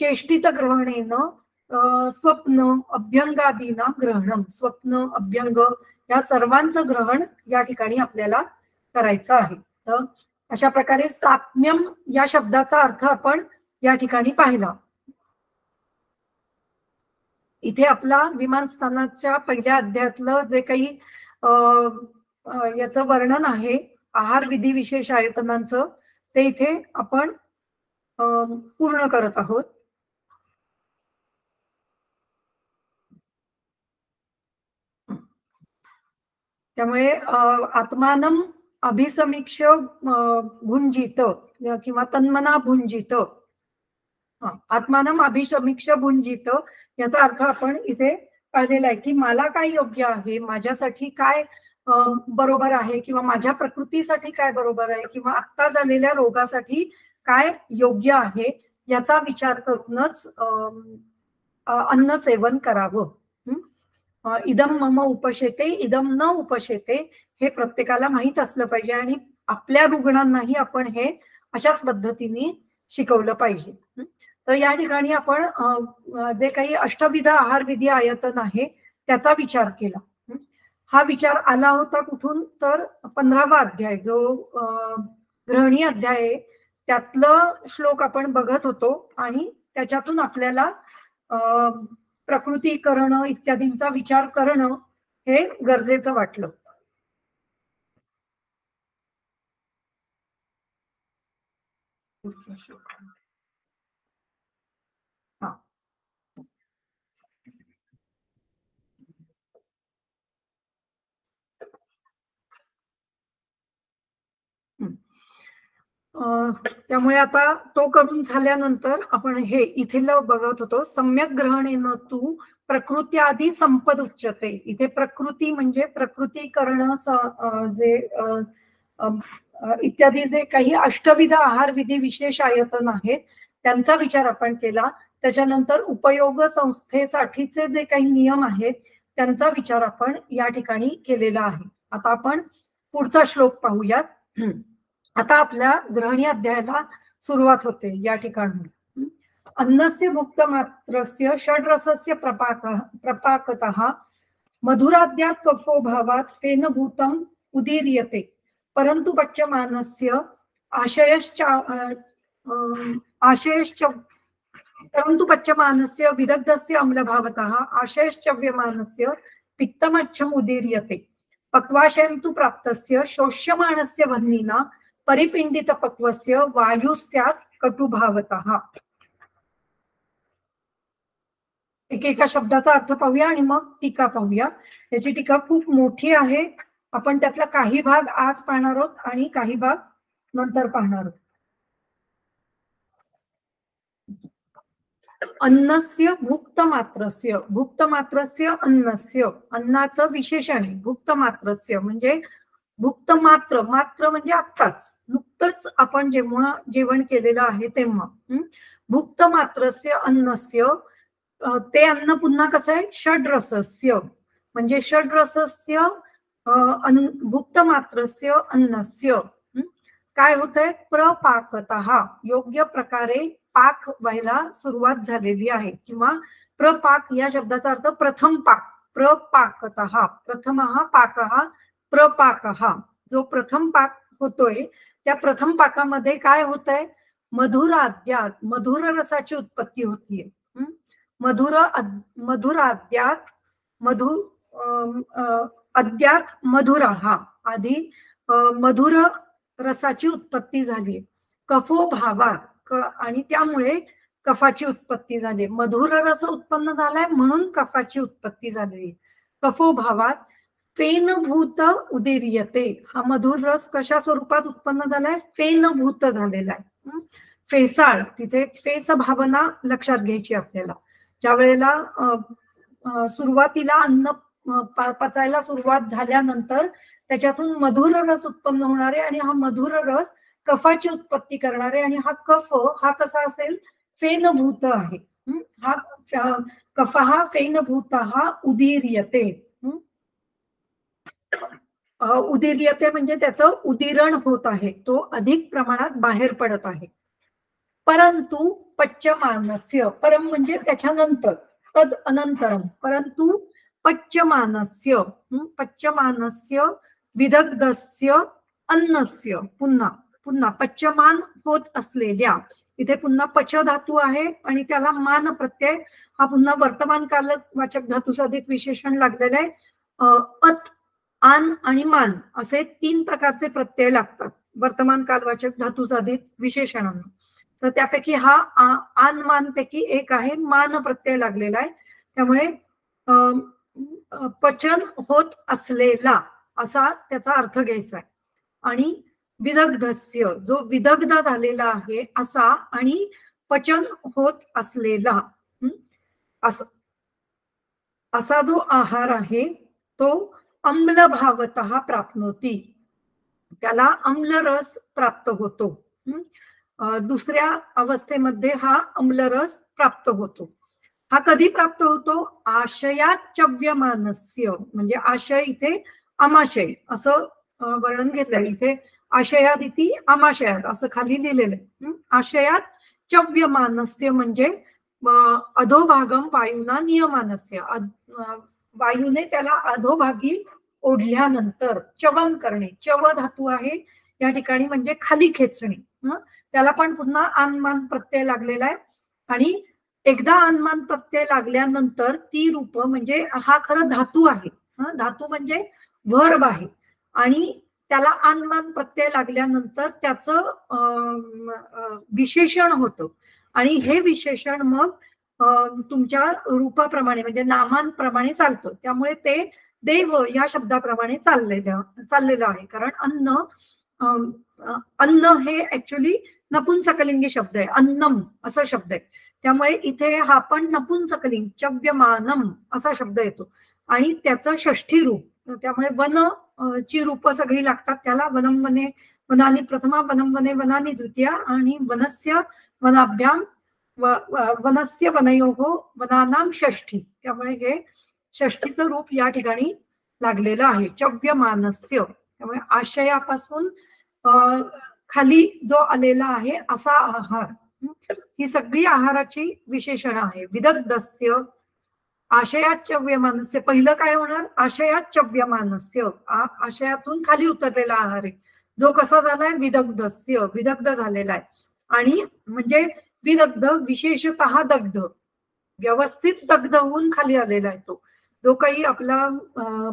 चेष्टित ग्रहणेन स्वप्न अभ्यंगादीना ग्रहणम. स्वप्न अभ्यंग या सर्वांचं ग्रहण या ठिकाणी आपल्याला करायचं आहे. तर अशा प्रकारे साम्यम या शब्दाचा अर्थ आपण या ठिकाणी पाहिला. इथे आपला विमानस्थानाच्या पहिल्या अध्यायातलं जे काही याचं वर्णन आहे आहार विधी विशेष आयतनांचं, ते इथे आपण पूर्ण करत आहोत. त्यामुळे आत्मानम अभिसमीक्ष भुंजित किंवा तन्मना भुंजित, आत्मानम अभिसमीक्ष भुंजित याचा अर्थ आपण इथे पाहिलेला आहे की मला काय योग्य आहे, माझ्यासाठी काय बरोबर आहे, किंवा माझ्या प्रकृतीसाठी काय बरोबर आहे, किंवा आत्ता झालेल्या रोगासाठी काय योग्य आहे याचा विचार करूनच अन्न सेवन करावं. इदम मम उपशेते इदम न उपशेते हे प्रत्येकाला माहित असलं पाहिजे आणि आपल्या रुग्णांनाही आपण हे अशाच पद्धतीने शिकवलं पाहिजे. तर या ठिकाणी आपण जे काही अष्टविध आहार विधी आयतन आहे त्याचा विचार केला. हा विचार आला होता कुठून, तर 15वा अध्याय जो गृहिणी अध्याय आहे त्यातलं श्लोक आपण बघत होतो आणि त्याच्यातून आपल्याला प्रकृती करणं इत्यादींचा विचार करणं हे गरजेचं वाटलं. त्यामुळे आता तो करून झाल्यानंतर आपण हे इथेला बघत होतो. सम्यक ग्रहणेन तू प्रकृती आधी संपद उच्चते. इथे प्रकृती म्हणजे प्रकृतीकरण जे इत्यादी जे काही अष्टविध आहार विधी विशेष आयतन आहेत त्यांचा विचार आपण केला. त्याच्यानंतर उपयोग संस्थेसाठीचे जे काही नियम आहेत त्यांचा विचार आपण या ठिकाणी केलेला आहे. आता आपण पुढचा श्लोक पाहूयात. आता आपल्या गृहिणी अध्यायाला सुरुवात होते या ठिकाणी. अन्नस्य भुक्त मात्रस्य षड्रसस्य प्रपाकतः मधुराद्यात कफो भावात फेनभूतम उदीर्यते परंतु पच्यमानस्य परंतु पच्यमानस्य विदग्धस्य अम्लभावतः आशयश्चव्यमानस्य पित्तमच्छम उदीर्यते पक्वाशयं तु प्राप्तस्य शोष्यमाणस्य वह्निना परिपिंडित पक्वस्य वायु स्यात् कटुभावतः. एकेका शब्दाचा अर्थ पाहूया आणि मग टीका पाहूया. याची टीका खूप मोठी आहे. आपण त्यातला काही भाग आज पाहणार आहोत आणि काही भाग नंतर पाहणार आहोत. अन्नस्य भुक्त मात्रस्य. भुक्त मात्रस्य अन्नस्य. अन्नाचं विशेषण आहे. भुक्त मात्रस्य म्हणजे भुक्त मात्र. मात्र म्हणजे आत्ताच नुकतंच आपण जेव्हा जेवण केलेलं आहे तेव्हा. भुक्त मात्रस्य अन्नस्य. ते अन्न पुन्हा कसं आहे षड्रसस्य म्हणजे षड्रसस्य भुक्त मात्रस्य अन्नस्य काय होतंय प्रपाकतः. योग्य प्रकारे पाक व्हायला सुरुवात झालेली आहे किंवा प्रपाक या शब्दाचा अर्थ प्रथम पाक. प्रपाकतः प्रथमः पाकः प्रपाकः. जो प्रथम पाक होतोय त्या प्रथम पाकामध्ये काय होतंय मधुराद्यात. मधुर रसाची उत्पत्ती होतीये. मधुराद्यात अद्यात मधुरः, आधी मधुर रसाची उत्पत्ती झाली. कफो भावात, आणि त्यामुळे कफाची उत्पत्ती झाली. मधुर रस उत्पन्न झालाय म्हणून कफाची उत्पत्ती झाली. कफो भावात फेनभूत उदीर्यते, हा मधुर रस कशा स्वरूपात उत्पन्न झालाय? फेनभूत झालेला आहे. फेसाळ, तिथे फेस भावना लक्षात घ्यायची आपल्याला. ज्या वेळेला सुरुवातीला अन्न पचायला सुरुवात झाल्यानंतर त्याच्यातून मधुर रस उत्पन्न होणारे आणि हा मधुर रस कफाची उत्पत्ती करणारे, आणि हा कफ हा कसा असेल? फेनभूत आहे. हा कफ हा फेनभूत हा उदीर्यते. उदीर्यते म्हणजे त्याचं उदीरण होत आहे, तो अधिक प्रमाणात बाहेर पडत आहे. परंतु पच्यमानस्य, परम म्हणजे त्याच्यानंतर, तद अनंतरम, परंतु पच्यमानस्य, पच्यमानस्य विदग्धस्य अन्नस्य, पुन्हा पुन्हा पच्यमान होत असलेल्या, इथे पुन्हा पच धातू आहे आणि त्याला मान प्रत्यय, हा पुन्हा वर्तमान कालवाचक धातूचं अधिक विशेषण लागलेलं आहे. अत, आन आणि मान असे 3 प्रकारचे प्रत्यय लागतात वर्तमान कालवाचक धातूचं अधिक विशेषणांना. तर त्यापैकी हा आन मान पैकी एक आहे, मान प्रत्यय लागलेला आहे. त्यामुळे पचन होत असलेला असा त्याचा अर्थ घ्यायचा आहे. आणि विदग्धस्य, जो विदग्ध झालेला आहे असा, आणि पचन होत असलेला असा जो आहार आहे तो अम्लभावतः प्राप्नोती, त्याला अम्लरस प्राप्त होतो. दुसऱ्या अवस्थेमध्ये हा अम्लरस प्राप्त होतो. हा कधी प्राप्त होतो? आशयात चव्यमानस्य, म्हणजे आशय इथे आमाशय असं वर्णन घेतलंय. इथे आशयात इति आमाशयात असं खाली लिहिलेलं आहे. आशयात चव्यमानस्य म्हणजे अधोभागम वायुना नियमानस्य, वायूने त्याला अधोभागी ओढल्यानंतर चवन करणे, चव धातू आहे या ठिकाणी म्हणजे खाली खेचणे. त्याला पण पुन्हा आनमान प्रत्यय लागलेला आहे. आणि एकदा आनमान प्रत्यय लागल्यानंतर ती रूप म्हणजे हा खरं धातू आहे, धातू म्हणजे वर्ब आहे, आणि त्याला आनमान प्रत्यय लागल्यानंतर त्याचं विशेषण होतं. आणि हे विशेषण मग तुमच्या रूपाप्रमाणे म्हणजे नामांप्रमाणे चालतं. त्यामुळे ते देव या शब्दाप्रमाणे चाललेलं आहे. कारण अन्न हे ऍक्च्युली नपुंसकलिंगी शब्द आहे, अन्नम असा शब्द आहे. त्यामुळे इथे हा पण नपुंसकलिंग चव्यमानम असा शब्द येतो आणि त्याचं षष्ठी रूप. त्यामुळे वन ची रूप सगळी लागतात त्याला. वनम वने वनानी प्रथमा, वनम वने वनानी द्वितीया, आणि वनस्य वनाभ्याम वनस्य वनयोः वनानाम षष्ठी. त्यामुळे हे षष्ठीचं रूप या ठिकाणी लागलेलं आहे, चव्यमानस्य. त्यामुळे आशयापासून खाली जो आलेला आहे असा आहार, ही सगळी आहाराची विशेषण आहे. विदग्धस्य आशयात चव्यमानस्य, पहिलं काय होणार? आशयात चव्यमानस्य, आशयातून खाली उतरलेला आहार आहे जो कसा झालाय? विदग्धस्य, विदग्ध झालेला आहे. आणि म्हणजे विदग्ध विशेषतः दग्ध, व्यवस्थित दग्ध होऊन खाली आलेला आहे तो. जो काही आपला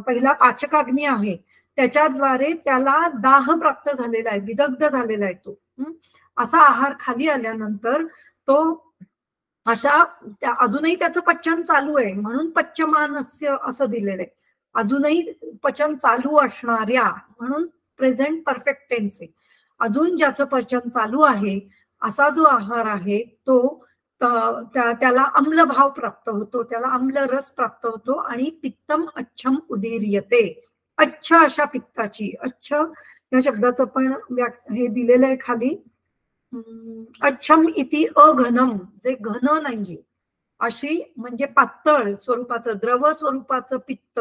पहिला पाचकाग्नी आहे त्याच्याद्वारे त्याला दाह प्राप्त झालेला आहे, विदग्ध झालेला आहे तो. असा आहार खाली आल्यानंतर तो अशा अजूनही त्याचं पचन चालू आहे म्हणून पच्यमानस्य असं दिलेलं आहे. अजूनही पचन चालू असणाऱ्या म्हणून प्रेझेंट परफेक्ट टेन्स आहे. अजून ज्याचं पचन चालू आहे असा जो आहार आहे तो त्याला अम्लभाव प्राप्त होतो, त्याला अम्ल रस प्राप्त होतो. आणि पित्तम अच्छम उदीर्यते, अच्छ अशा पित्ताची, अच्छ या शब्दाचं पण हे दिलेलं आहे खाली. अच्छम इति अघनम, जे घन नाहीये अशी म्हणजे पातळ स्वरूपाचं, द्रव स्वरूपाचं पित्त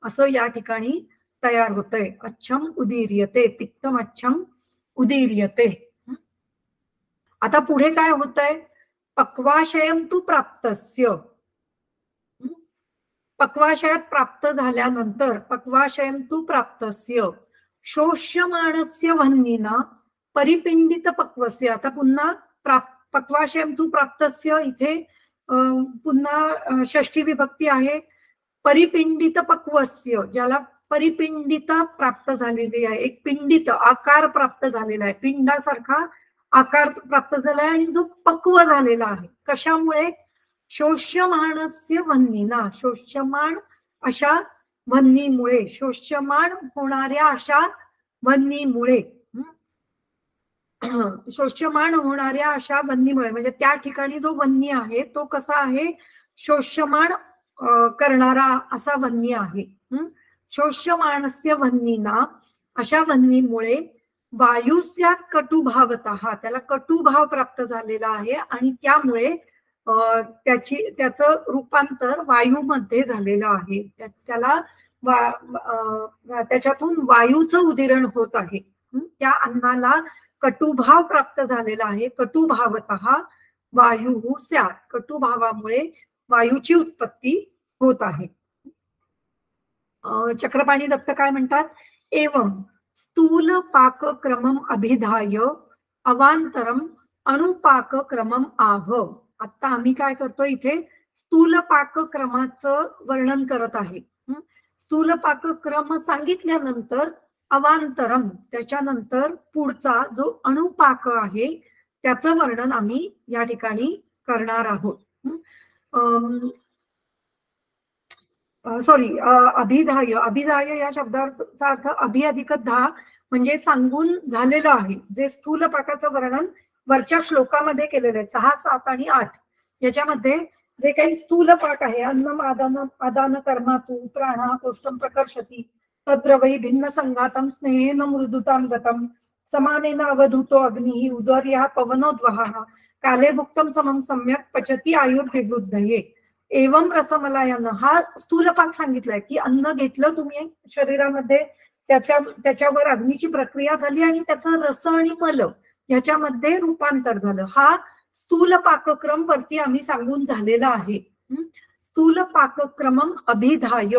असं या ठिकाणी तयार होतंय. अच्छम उदीर्यते, पित्तम अच्छम उदीर्यते. आता पुढे काय होतंय? पक्वाशयम तू प्राप्तस्य, पक्वाशयात प्राप्त झाल्यानंतर पक्वाशयम तू प्राप्तस्य शोष्यमाणस्य वह्नीना परिपिंडित पक्वस्य. आता पुन्हा पक्वाशयम तू प्राप्तस्य इथे पुन्हा षष्ठी विभक्ती आहे. परिपिंडित पक्वस्य, ज्याला परिपिंडिता प्राप्त झालेली आहे, एक पिंडित आकार प्राप्त झालेला आहे, पिंडासारखा आकार प्राप्त झाला आहे आणि जो पक्व झालेला आहे. कशामुळे? शोष्यमाणस्य वह्नीना, शोष्यमाण अशा वह्नीमुळे, शोष्यमाण होणाऱ्या अशा वह्नीमुळे, शोष्यमाण होणाऱ्या अशा वह्नीमुळे, म्हणजे त्या ठिकाणी जो वह्नी आहे तो कसा आहे? शोष्यमाण करणारा असा वह्नी आहे. शोष्यमाणस्य वह्नीना, अशा वह्नीमुळे वायुस्या कटुभावतः, त्याला कटुभाव प्राप्त झालेला आहे आणि त्यामुळे त्याचं रूपांतर वायूमध्ये झालेलं आहे. त्याला त्याच्यातून वायूचं उदिरण होत आहे. त्या अन्नाला कटुभाव प्राप्त झालेला आहे. कटुभावतः वायू स्यात्, कटुभावामुळे वायूची उत्पत्ती होत आहे. चक्रपाणी दत्त काय म्हणतात? एवं स्थूल पाकक्रमम अभिधाय अवांतरम अणुपाकक्रमम आह. आता आम्ही काय करतो? इथे स्थूल पाकक्रमाचं वर्णन करत आहे. स्थूल पाकक्रम सांगितल्यानंतर अवांतरम, त्याच्यानंतर पुढचा जो अणुपाक आहे त्याचं वर्णन आम्ही या ठिकाणी करणार आहोत. सॉरी, अभिधाय, अभिधाय या शब्दाचा अर्थ अभि अधिक धा, म्हणजे सांगून झालेलं आहे. जे स्थूल पाकाचं वर्णन वरच्या श्लोकामध्ये केलेलं आहे 6, 7 आणि 8, याच्यामध्ये जे काही स्थूल पाक आहे, अन्नम आदान कर्मातु प्राणा कोष्टम प्रकर्षति तद्रवै भिन्न संघातम स्नेहेन मृदुताम गतम समानेन अवधूतो अग्निः उदर्यः पवनोद्वहः काले भुक्तम समम सम्यक पचती आयुर्विबुद्धये एवं रसमलायन. हा स्थूल पाक सांगितलाय की अन्न घेतलं तुम्ही शरीरामध्ये, त्याच्यावर अग्नीची प्रक्रिया झाली आणि त्याचं रस आणि मल याच्यामध्ये रूपांतर झालं. हा स्थूल पाकक्रम वरती आम्ही सांगून झालेला आहे. स्थूल पाकक्रमम अभिधाय,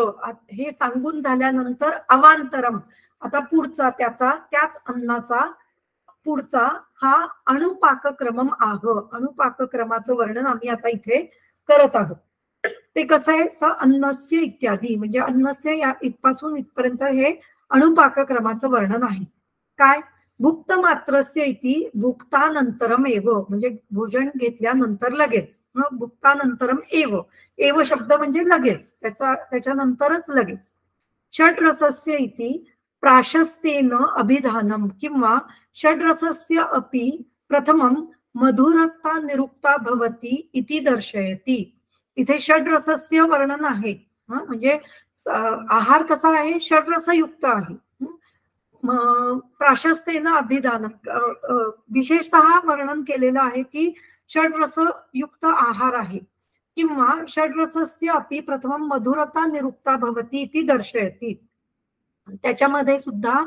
हे सांगून झाल्यानंतर अवांतरम, आता पुढचा त्याच अन्नाचा पुढचा हा अणुपाकक्रमम आह. अणुपाकक्रमाचं वर्णन आम्ही आता इथे करत आहोत. ते कसं आहे? तर अन्नस्य इत्यादी, म्हणजे अन्नस्य या इथपासून इथपर्यंत हे अणुपाकक्रमाचं वर्णन आहे. काय? भुक्त मात्रस्य इति भुक्तानंतरम एव, म्हणजे भोजन घेतल्यानंतर लगेच. मग भुक्तानंतरम एव, एव शब्द म्हणजे लगेच, त्याच्यानंतरच लगेच. षड्रसस्य इति प्राशस्तेन अभिधानम किंवा षड्रसस्य अपि प्रथमम मधुरता निरुक्ता भवति इति दर्शयति. इथे षड्रसस्य वर्णन आहे. म्हणजे आहार कसा आहे? षड्रसयुक्त आहे. प्राशस्तेन अभिधानम, विशेषतः वर्णन केलेलं आहे की षड्रस युक्त आहार आहे. किंवा षड्रसस्य अपि प्रथमम मधुरता निरुक्ता भवति इति दर्शयति. त्याच्यामध्ये सुद्धा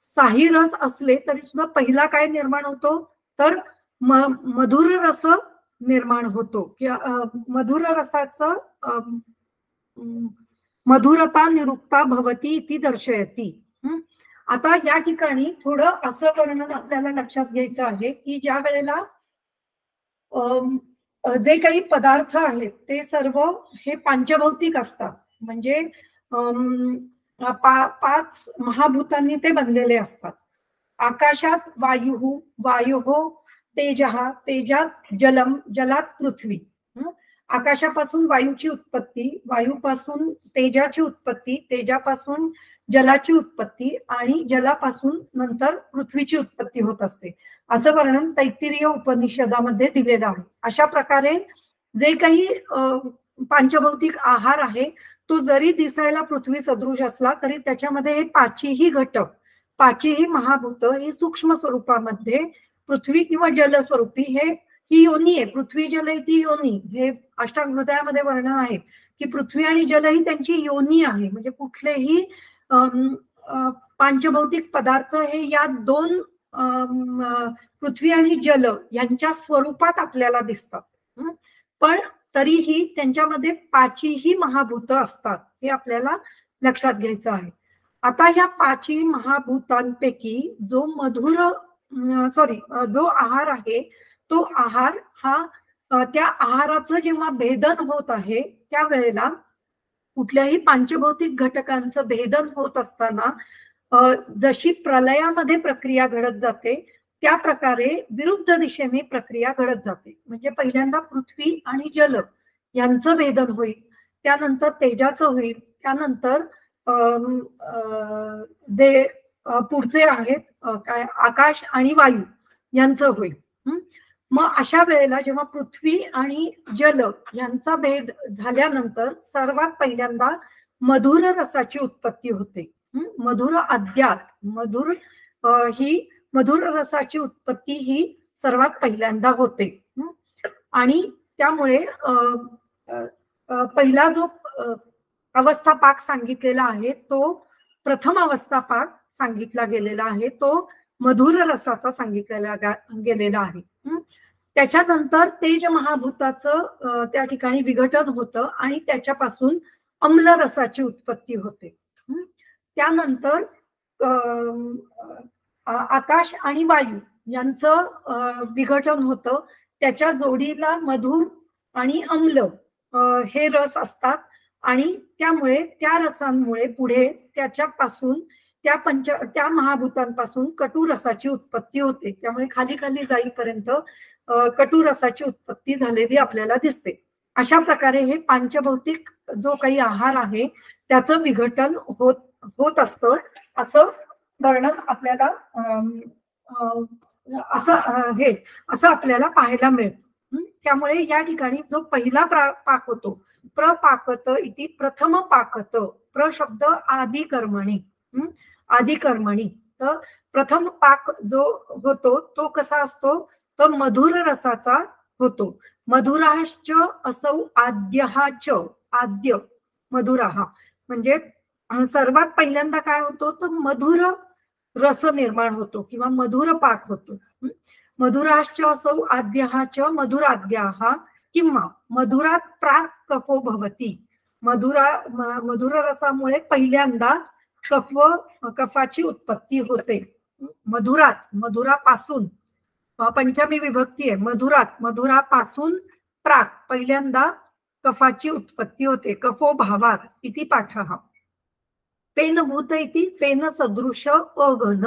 साही रस असले तरी सुद्धा पहिला काय निर्माण होतो? तर मधुर रस निर्माण होतो. मधुर रसाचं मधुरता निरुक्ता भवति इति दर्शयति. आता या ठिकाणी थोडं असं वर्णन आपल्याला लक्षात घ्यायचं आहे की ज्या वेळेला जे काही पदार्थ आहेत ते सर्व हे पांचभौतिक असतात. म्हणजे 5 महाभूतांनी ते बनलेले असतात. आकाशात वायुः तेजः, तेजात जलम, जलात पृथ्वी. आकाशापासून वायूची उत्पत्ती, वायूपासून तेजाची उत्पत्ती, तेजापासून जलाची उत्पत्ती आणि जलापासून नंतर पृथ्वीची उत्पत्ती होत असते, असं वर्णन तैत्तिरीय उपनिषदामध्ये दिलेलं आहे. अशा प्रकारे जे काही पांचभौतिक आहार आहे तो जरी दिसायला पृथ्वी सदृश असला तरी त्याच्यामध्ये हे 5ही घटक, 5ही महाभूत ही सूक्ष्म स्वरूपामध्ये पृथ्वी किंवा जल स्वरूपी ही योनी आहे. पृथ्वी जल ती योनी, हे अष्टांग हृदयामध्ये वर्णन आहे की पृथ्वी आणि जल ही त्यांची योनी आहे. म्हणजे कुठलेही पांचभौतिक पदार्थ हे या 2 पृथ्वी आणि जल यांच्या स्वरूपात आपल्याला दिसतात. पण तरीही त्यांच्यामध्ये 5ही महाभूत असतात, हे आपल्याला लक्षात घ्यायचं आहे. आता ह्या 5ही महाभूतांपैकी जो जो आहार आहे तो आहार हा त्या आहाराचं जेव्हा भेदन होत आहे त्यावेळेला कुठल्याही पंचभौतिक घटकांचं भेदन होत असताना जशी प्रलयामध्ये प्रक्रिया घडत जाते त्या प्रकारे विरुद्ध दिशेने प्रक्रिया घडत जाते. म्हणजे पहिल्यांदा पृथ्वी आणि जल यांचं भेदन होईल, त्यानंतर तेजाचं होईल, त्यानंतर जे पुढचे आहेत काय आकाश आणि वायू यांचं होईल. मग अशा वेळेला जेव्हा पृथ्वी आणि जल यांचा भेद झाल्यानंतर सर्वात पहिल्यांदा मधुर रसाची उत्पत्ती होते. मधुर अध्यात मधुर रसाची उत्पत्ती ही सर्वात पहिल्यांदा होते. आणि त्यामुळे पहिला जो अवस्था पाक सांगितलेला आहे तो प्रथम अवस्था पाक सांगितला गेलेला आहे, तो मधुर रसाचा सांगितलेला गेलेला आहे. त्याच्यानंतर तेज महाभूताचं त्या ठिकाणी विघटन होतं आणि त्याच्यापासून अम्ल रसाची उत्पत्ती होते. त्यानंतर आकाश आणि वायू यांचं विघटन होतं, त्याच्या जोडीला मधुर आणि अम्ल हे रस असतात आणि त्यामुळे त्या रसांमुळे पुढे त्याच्यापासून त्या महाभूतांपासून कटू रसाची उत्पत्ती होते. त्यामुळे खाली खाली जाईपर्यंत कटू रसाची उत्पत्ती झालेली आपल्याला दिसते. अशा प्रकारे हे पंचभौतिक जो काही आहार आहे त्याचं विघटन होत असतं असं वर्णन आपल्याला असं आपल्याला पाहायला मिळतं. त्यामुळे या ठिकाणी जो पहिला पाक होतो प्रपाकत इति प्रथम पाकत, प्र शब्द आदि कर्मणी, तर प्रथम पाक जो होतो तो कसा असतो, तो मधुर रसाचा होतो. मधुराश्च असौ आद्यहाच, आद्य मधुराहा म्हणजे सर्वात पहिल्यांदा काय होतो तर मधुर रस निर्माण होतो किंवा मधुर पाक होतो. मधुराश्च असौ आद्यहाच मधुराद्याः किंवा मधुरात प्राक कफो भवती. मधुर रसामुळे पहिल्यांदा कफाची उत्पत्ती होते. मधुरापासून पंचमी विभक्ती आहे. मधुरापासून प्राक पहिल्यांदा कफाची उत्पत्ती होते. कफो भावात इति पाठः. फेनभूत इति फेन सदृश अघन.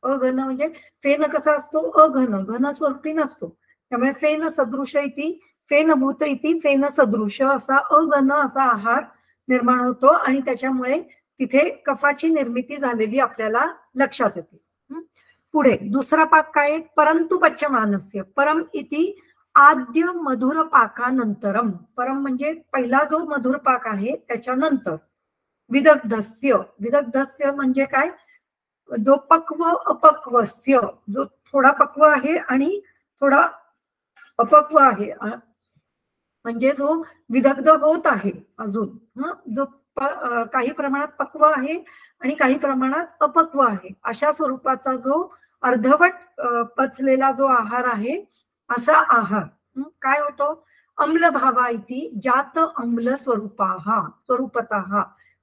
अघन म्हणजे फेन कसा असतो अघन, घन स्वरूपी नसतो. त्यामुळे फेन सदृश इति फेनभूत इति फेन सदृश असा अघन असा आहार निर्माण होतो आणि त्याच्यामुळे तिथे कफाची निर्मिती झालेली आपल्याला लक्षात येते. पुढे दुसरा पाक काय, परंतु पच्यमानस्य. परम इति आद्य मधुर पाकानंतरम. परम म्हणजे पहिला जो मधुर पाक आहे त्याच्यानंतर विदग्धस्य म्हणजे काय, जो पक्व अपक्वस्य, जो थोडा पक्व आहे आणि थोडा अपक्व आहे म्हणजे जो विदग्ध होत आहे अजून, जो काही प्रमाणात पक्व आहे आणि काही प्रमाणात अपक्व आहे अशा स्वरूपाचा जो अर्धवट पचलेला जो आहार आहे असा आहार काय होतो, अम्ल भावा इति जात अम्ल स्वरूपतः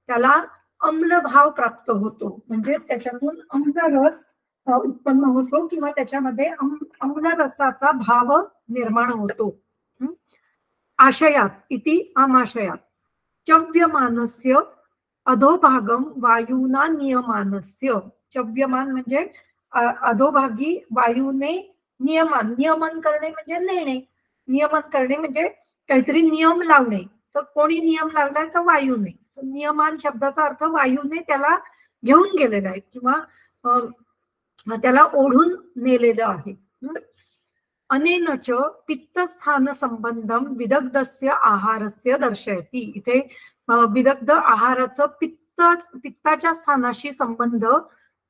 त्याला अम्ल भाव प्राप्त होतो. म्हणजे त्याच्यातून अम्ल रस उत्पन्न होतो किंवा त्याच्यामध्ये अम्ल रसाचा भाव निर्माण होतो. आशयात इति आमाशयात चव्यमानस्य अधोभागम वायुना नियमानस्य. चव्यमान म्हणजे अधोभागी वायूने नियमन करणे म्हणजे नेणे. नियमन करणे म्हणजे काहीतरी नियम लावणे. तर कोणी नियम लावलाय तर वायूने. नियमान शब्दाचा अर्थ वायूने त्याला घेऊन गेलेला आहे किंवा त्याला ओढून नेलेलं आहे. अनेनच पित्तस्थान संबंधम विदग्धस्य आहारस्य दर्शयति. इथे विदग्ध आहाराचं पित्ताच्या स्थानाशी संबंध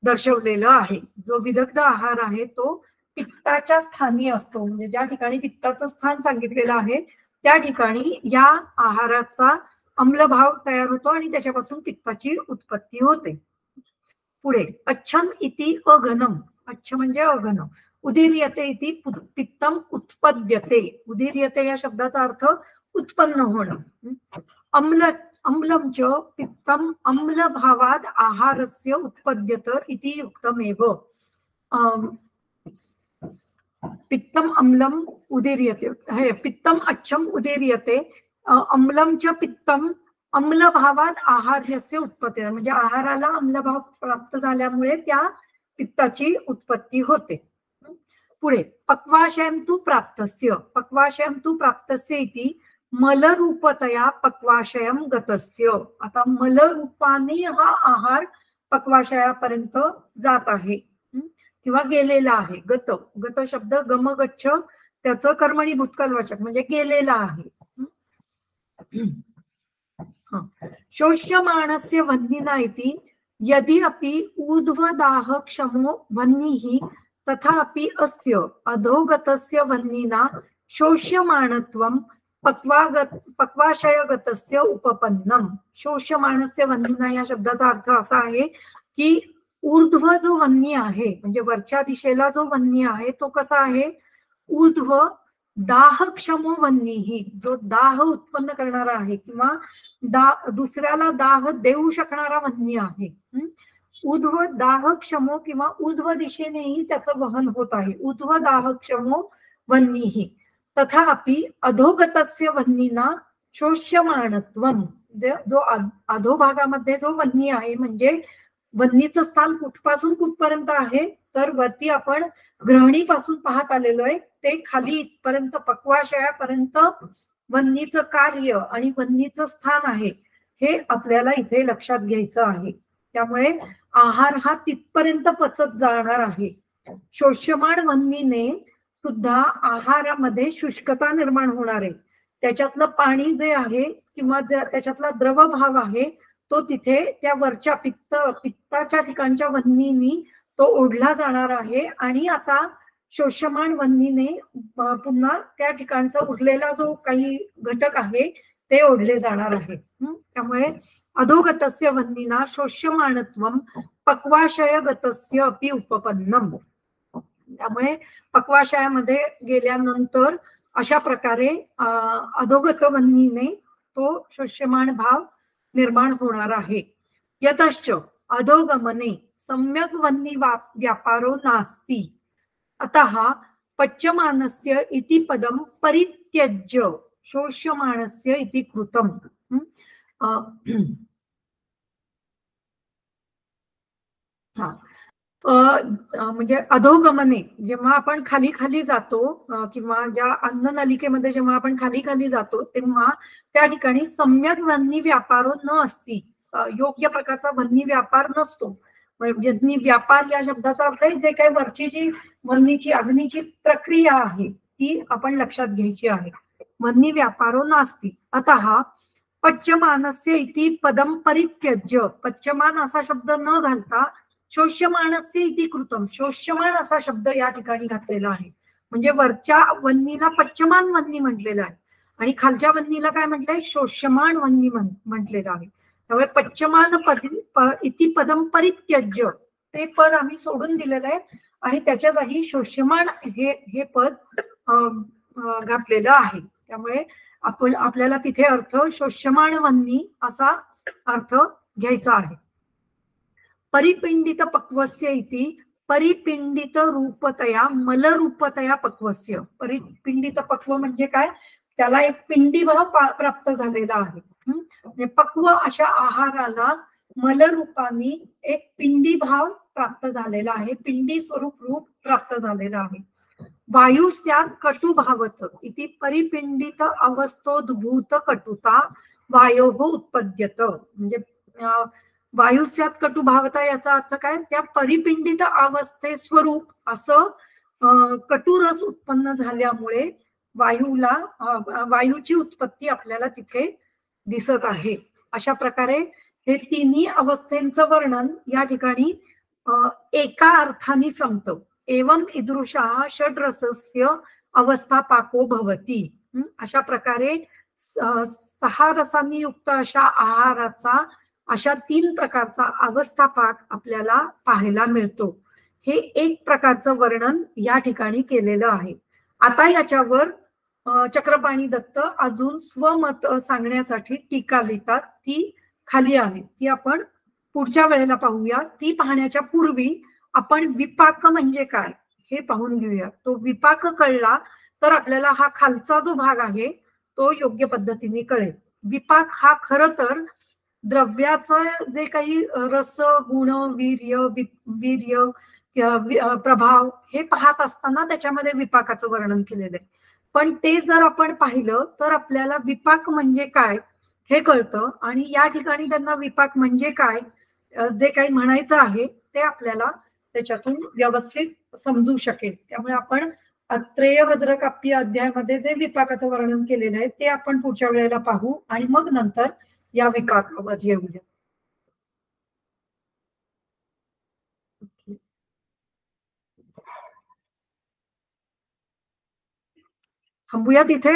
दर्शवलेला आहे. जो विदग्ध आहार आहे तो पित्ताच्या स्थानी असतो. म्हणजे ज्या ठिकाणी पित्ताचं स्थान सांगितलेलं आहे त्या ठिकाणी या आहाराचा अम्लभाव तयार होतो आणि त्याच्यापासून पित्ताची उत्पत्ती होते. पुढे अच्छम इति अघनम. अच्छ म्हणजे अघन. उदीर्यते इति पित्तम उत्पद्यते. उदीर्यते या शब्दाचा अर्थ उत्पन्न होणं. अम्लम च पित्तम अम्ल भावाद आहारस्य उत्पद्यत इति युक्तमेव. पित्तम अम्लम उदीर्यते. हे पित्तम अच्छम उदीर्यते. अम्लम च पित्तम अम्लभावात आहार्यस्य उत्पत्ती, म्हणजे आहाराला अम्लभाव प्राप्त झाल्यामुळे त्या पित्ताची उत्पत्ती होते. पुढे पक्वाशयं तु प्राप्तस्य, पक्वाशयं तु प्राप्तस्य इति मलरूपतया पक्वाशयं गतस्य. आता मलरूपाने हा आहार पक्वाशयापर्यंत जात आहे किंवा गेलेला आहे. गत, गत शब्द गमगच्छ, त्याचं कर्मणी भूतकालवाचक म्हणजे गेलेला आहे. शोष्यमाणस्य वह्निना इति यदि अपि ऊर्ध्वदाह क्षमो वह्निः तथापि अस्य अधोगतस्य वह्निना शोष्यमाणत्वं पक्वाशयगतस्य उपपन्नम. शोष्यमाणस्य वह्निना या शब्दाचा अर्थ असा आहे की ऊर्ध्व जो वह्नी आहे, म्हणजे वरच्या दिशेला जो वह्नी आहे तो कसा आहे, ऊर्ध्व दाहक्षमो वह्निः, जो दाह उत्पन्न करणारा आहे किंवा दुसऱ्याला दाह देऊ शकणारा वह्नी आहे. ऊर्ध्व दाहक्षमो किंवा ऊर्ध्व दिशेनेही त्याचं वहन होत आहे. ऊर्ध्व दाहक्षमो वह्निः तथापि अधोगतस्य वह्निना शोष्यमाणत्वं, जो अधोभागामध्ये जो वह्नी आहे, म्हणजे वह्नीचं स्थान कुठपासून कुठपर्यंत आहे, तर वरती आपण ग्रहणीपासून पाहत आलेलो आहे, ते खाली इथपर्यंत पक्वाशयापर्यंत वह्नीचं कार्य आणि वह्नीचं स्थान आहे, हे आपल्याला इथे लक्षात घ्यायचं आहे. त्यामुळे आहार हा तिथपर्यंत पचत जाणार आहे. शोष्यमाण वह्नीने सुद्धा आहारामध्ये शुष्कता निर्माण होणार आहे. त्याच्यातलं पाणी जे आहे किंवा त्याच्यातला द्रवभाव आहे तो तिथे त्या वरच्या पित्ताच्या ठिकाणच्या वह्नीनी तो ओढला जाणार आहे आणि आता शोष्यमाण वह्नीने पुन्हा त्या ठिकाणचा उरलेला जो काही घटक आहे ते ओढले जाणार आहे. त्यामुळे अधोगतस्य वह्निना शोष्यमाणत्वं पक्वाशयगतस्य अपि उपपन्नम. त्यामुळे पक्वाशयामध्ये गेल्यानंतर अशा प्रकारे अधोगत वह्नीने तो शोष्यमाण भाव निर्माण होणार आहे. यतश्च अधोगमने सम्यक् वह्नी व्यापारो नास्ति अतः पच्यमानस्य इति पदं परित्यज्य शोष्यमाणस्य इति कृतम्. म्हणजे अधोगमने जेव्हा आपण खाली खाली जातो किंवा ज्या अन्न नलिकेमध्ये जेव्हा आपण खाली खाली जातो तेव्हा त्या ठिकाणी सम्यक वह्नी व्यापारो न असती, योग्य प्रकारचा वह्नी व्यापार नसतो. वह्नी व्यापार या शब्दाचा अर्थ आहे जे काही वरची जी वह्नीची अग्नीची प्रक्रिया आहे ती आपण लक्षात घ्यायची आहे. वह्नी व्यापारो नास्ति अतः पच्यमानस्य इति पदम परित्यज्य, पच्यमान असा शब्द न घालता शोष्यमाणस्य इति कृतम, शोष्यमाण असा शब्द या ठिकाणी घातलेला आहे. म्हणजे वरच्या वह्नीला पच्यमान वह्नी म्हटलेलं आहे आणि खालच्या वह्नीला काय म्हटलंय, शोष्यमाण वह्नी म्हटलेलं आहे. त्यामुळे पच्यमान इति पदम परित्यज्य ते पद आम्ही सोडून दिलेलं आहे आणि त्याच्या जागी शोष्यमाण हे पद घातलेलं आहे. त्यामुळे आपल्याला तिथे अर्थ शोष्यमाण वह्नी असा अर्थ घ्यायचा आहे. परिपिंडित पक्वस्य इति परिपिंडित रूपतया मलरूपतया पक्वस्य. परिपिंडित पक्व म्हणजे काय, त्याला एक पिंडी भाव प्राप्त झालेला आहे. पक्व अशा आहाराला मलरूपाने एक पिंडी भाव प्राप्त झालेला आहे, पिंडी रूप प्राप्त झालेला आहे. वायू स्यात् कटु भावत इति परिपिंडित अवस्थोद्भूत कटुता वायोः उत्पद्यत. म्हणजे वायू स्यात् कटु भावता याचा अर्थ काय, त्या परिपिंडित अवस्थे स्वरूप असं कटुरस उत्पन्न झाल्यामुळे वायूची उत्पत्ती आपल्याला तिथे दिसत आहे. अशा प्रकारे हे तिन्ही अवस्थेंचं वर्णन या ठिकाणी एका अर्थाने संपतं. एवं ईदृशः षड्रसस्य अवस्था पाको भवति. अशा प्रकारे 6 रसांनी युक्त अशा आहाराचा अशा 3 प्रकारचा अवस्था पाक आपल्याला पाहायला मिळतो. हे एक प्रकारचं वर्णन या ठिकाणी केलेलं आहे. आता याच्यावर चक्रपाणी दत्त अजून स्वमत सांगण्यासाठी टीका लिहितात, ती खाली आहे, ती आपण पुढच्या वेळेला पाहूया. ती पाहण्याच्या पूर्वी आपण विपाक म्हणजे काय हे पाहून घेऊया. तो विपाक कळला तर आपल्याला हा खालचा जो भाग आहे तो योग्य पद्धतीने कळेल. विपाक हा खर तर द्रव्याचं जे काही रस, गुण, वीर्य प्रभाव हे पाहत असताना त्याच्यामध्ये विपाकाचं वर्णन केलेलं आहे. पण ते जर आपण पाहिलं तर आपल्याला विपाक म्हणजे काय हे कळतं, आणि या ठिकाणी त्यांना विपाक म्हणजे काय जे काही म्हणायचं आहे ते आपल्याला त्याच्यातून व्यवस्थित समजू शकेल. त्यामुळे आपण अत्रेय भद्रकाप्य अध्यायामध्ये जे विपाकाचं वर्णन केलेलं आहे ते आपण पुढच्या वेळेला पाहू, आणि मग नंतर या विपाकावर येऊया. थांबूया तिथे.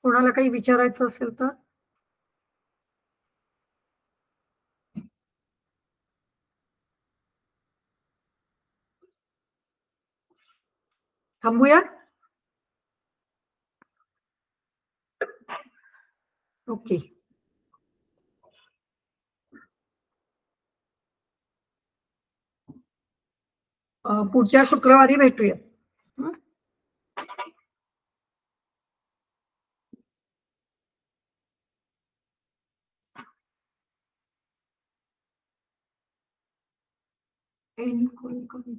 कोणाला काही विचारायचं असेल तर थांबूया. ओके. पुढच्या शुक्रवारी भेटूया. एंड करू.